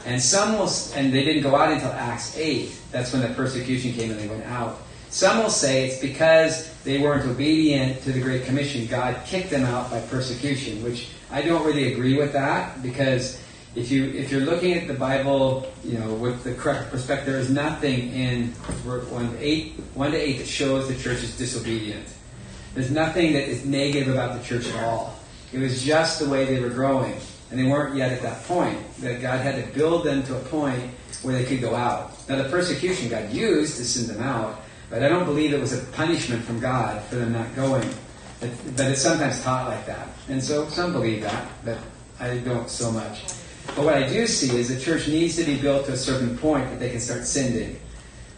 And they didn't go out until Acts 8. That's when the persecution came and they went out. Some will say it's because they weren't obedient to the Great Commission. God kicked them out by persecution, which I don't really agree with that, because if you're looking at the Bible, with the correct perspective, there is nothing in 1 to 8 that shows the church is disobedient. There's nothing that is negative about the church at all. It was just the way they were growing. And they weren't yet at that point. That God had to build them to a point where they could go out. Now the persecution God used to send them out, but I don't believe it was a punishment from God for them not going. But it's sometimes taught like that. And so some believe that, but I don't so much. But what I do see is the church needs to be built to a certain point that they can start sending.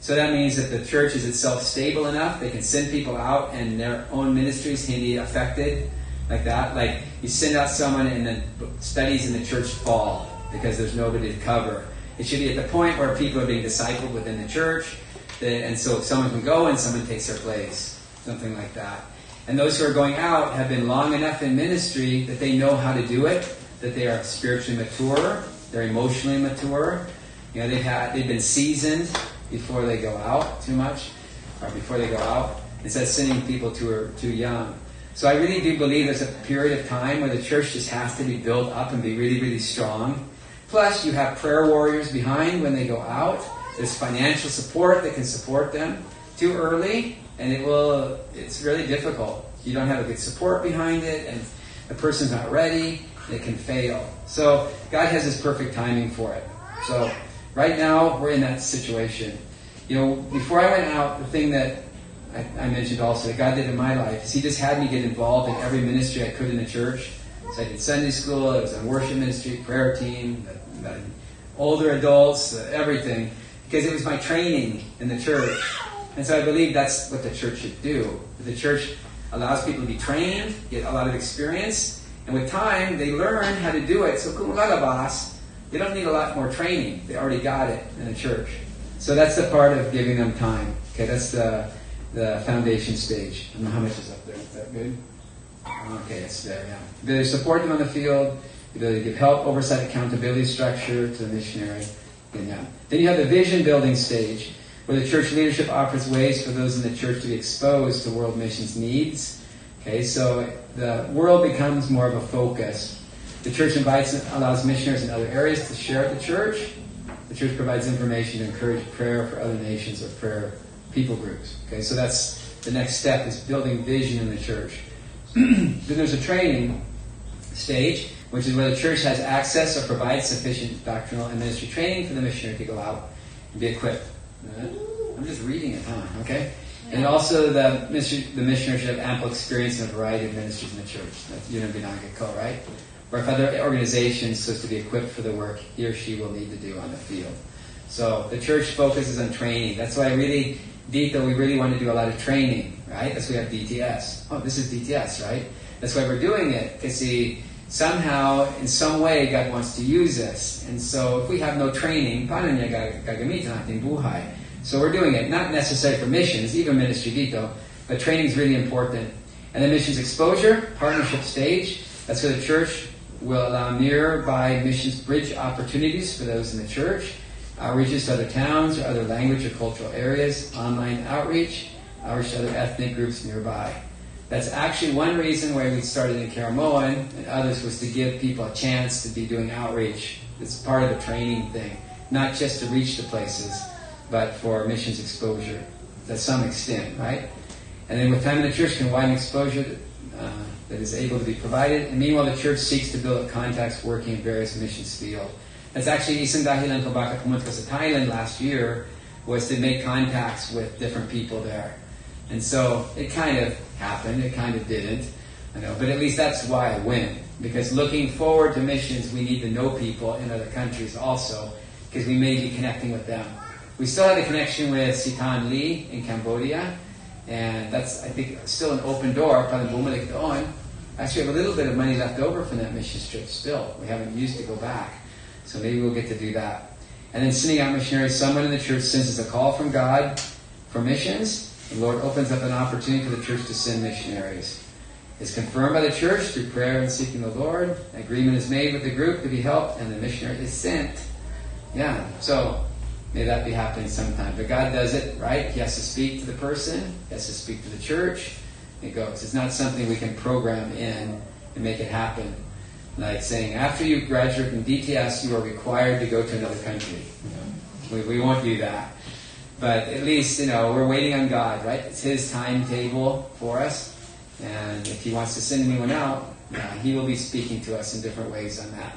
So that means that the church is itself stable enough, they can send people out and their own ministries can be affected. Like that, like you send out someone and then studies in the church fall because there's nobody to cover. It should be at the point where people are being discipled within the church, and so someone can go and someone takes their place, something like that. And those who are going out have been long enough in ministry that they know how to do it, that they are spiritually mature, they're emotionally mature. They've been seasoned before they go out too much, or before they go out, instead of sending people who are too young. So I really do believe there's a period of time where the church just has to be built up and be really, really strong. Plus, you have prayer warriors behind when they go out. There's financial support that can support them. Too early, and it's really difficult. You don't have a good support behind it, and the person's not ready, it can fail. So God has His perfect timing for it. So right now, we're in that situation. Before I went out, the thing that I mentioned also that God did in my life is He just had me get involved in every ministry I could in the church. So I did Sunday school, I was in worship ministry, prayer team, the older adults, everything, because it was my training in the church. And so I believe that's what the church should do. The church allows people to be trained, get a lot of experience, and with time they learn how to do it. So kung lalabas, they don't need a lot more training. They already got it in the church. So that's the part of giving them time. Okay, that's the foundation stage. I don't know how much is up there. Is that good? Okay, it's there, yeah. The ability to support them on the field, the ability to give help, oversight, accountability structure to the missionary. And yeah. Then you have the vision building stage, where the church leadership offers ways for those in the church to be exposed to world missions needs. Okay, so the world becomes more of a focus. The church invites and allows missionaries in other areas to share at the church. The the church provides information to encourage prayer for other nations or prayer people groups. Okay, so that's the next step, is building vision in the church. Then there's a training stage, which is where the church has access or provides sufficient doctrinal and ministry training for the missionary to go out and be equipped. I'm just reading it, huh? Okay? And also the missionary should have ample experience in a variety of ministries in the church. That's Unabinagako, right? Or if other organizations so as to be equipped for the work he or she will need to do on the field. So the church focuses on training. That's why we really want to do a lot of training, right? That's why we have DTS. Oh, this is DTS, right? That's why we're doing it. Because see, somehow, in some way, God wants to use us. And so if we have no training, paano niya gagamitin ang ating buhay? So we're doing it, not necessarily for missions, even ministry dito, but training is really important. And then missions exposure, partnership stage. That's where the church will allow nearby missions bridge opportunities for those in the church, outreaches to other towns or other language or cultural areas, online outreach to other ethnic groups nearby. That's actually one reason why we started in Karamoan and others, was to give people a chance to be doing outreach. It's part of the training thing, not just to reach the places, but for missions exposure to some extent, right? And then with time in the church can widen exposure that is able to be provided. And meanwhile, the church seeks to build up contacts working in various missions fields. That's actually isang dahilan ko bakit pumunta sa Thailand last year, was to make contacts with different people there. And so it kind of happened, it kind of didn't, I know, but at least that's why I went. Because looking forward to missions, we need to know people in other countries also, because we may be connecting with them. We still have a connection with Sitan Lee in Cambodia, and that's, I think, still an open door. Parang bumalik doon. Actually, we have a little bit of money left over from that mission trip still. We haven't used to go back. So maybe we'll get to do that. And then sending out missionaries. Someone in the church senses a call from God for missions. The Lord opens up an opportunity for the church to send missionaries. It's confirmed by the church through prayer and seeking the Lord. An agreement is made with the group to be helped, and the missionary is sent. Yeah, so may that be happening sometime. But God does it, right? He has to speak to the person. He has to speak to the church. It goes. It's not something we can program in and make it happen. Like saying, after you graduate from DTS, you are required to go to another country. We won't do that. But at least, we're waiting on God, right? It's His timetable for us. And if He wants to send anyone out, He will be speaking to us in different ways on that.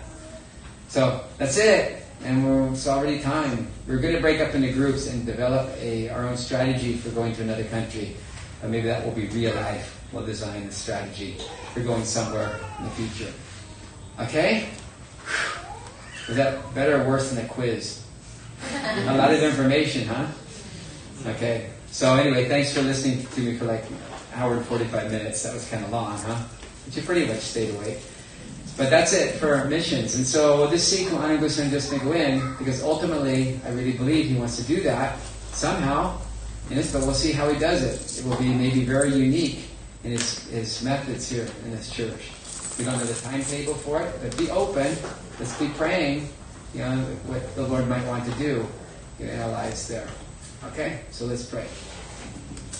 So that's it. And it's already time. We're going to break up into groups and develop our own strategy for going to another country. Or maybe that will be real life. We'll design a strategy for going somewhere in the future. Okay? Was that better or worse than a quiz? A lot of information, huh? Okay. So anyway, thanks for listening to me for like an hour and 45 minutes. That was kind of long, huh? But you pretty much stayed awake. But that's it for missions. And so we'll just see kung anong gusto ng Diyos na gawin, because ultimately, I really believe He wants to do that somehow. Yes, but we'll see how He does it. It will be maybe very unique in His methods here in this church. We don't know the timetable for it, but be open. Let's be praying, what the Lord might want to do in our lives there. Okay, so let's pray.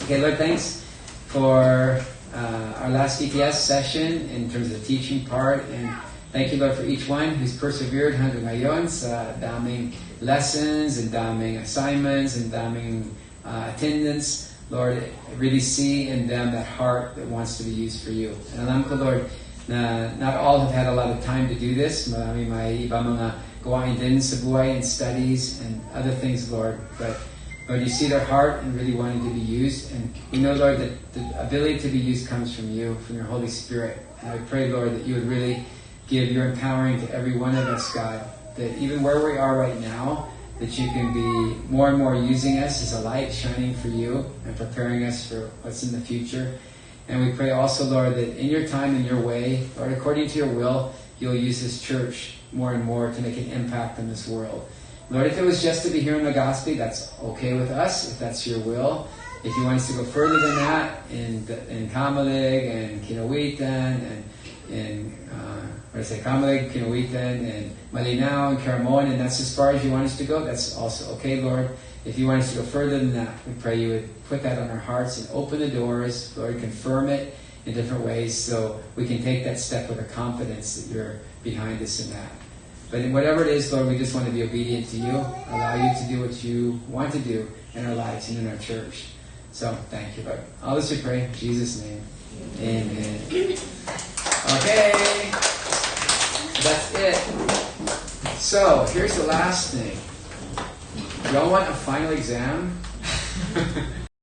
Okay, Lord, thanks for our last DTS session in terms of the teaching part, and thank you, Lord, for each one who's persevered hanggang ngayon sa daming lessons and daming assignments and daming attendance. Lord, I really see in them that heart that wants to be used for you. And alam ko, Lord, na not all have had a lot of time to do this. Marami may iba mga gawain din sa buhay and studies and other things, Lord. But Lord, you see their heart and really wanting to be used. And we know, Lord, that the ability to be used comes from you, from your Holy Spirit. And I pray, Lord, that you would really give your empowering to every one of us, God. That even where we are right now, that you can be more and more using us as a light shining for you and preparing us for what's in the future. And we pray also, Lord, that in your time and your way, Lord, according to your will, you'll use this church more and more to make an impact in this world. Lord, if it was just to be here in Legazpi, that's okay with us, if that's your will. If you want us to go further than that, in Kamalig and Kinawitan and in Kamalig, Kinawitan and Malinaw and Karamoan, and that's as far as you want us to go, that's also okay, Lord. If you want us to go further than that, we pray you would put that on our hearts and open the doors, Lord, confirm it in different ways so we can take that step with a confidence that you're behind us in that. But in whatever it is, Lord, we just want to be obedient to you, allow you to do what you want to do in our lives and in our church. So, thank you, Lord. All this we pray in Jesus' name. Amen. Okay. That's it. So, here's the last thing. Y'all want a final exam?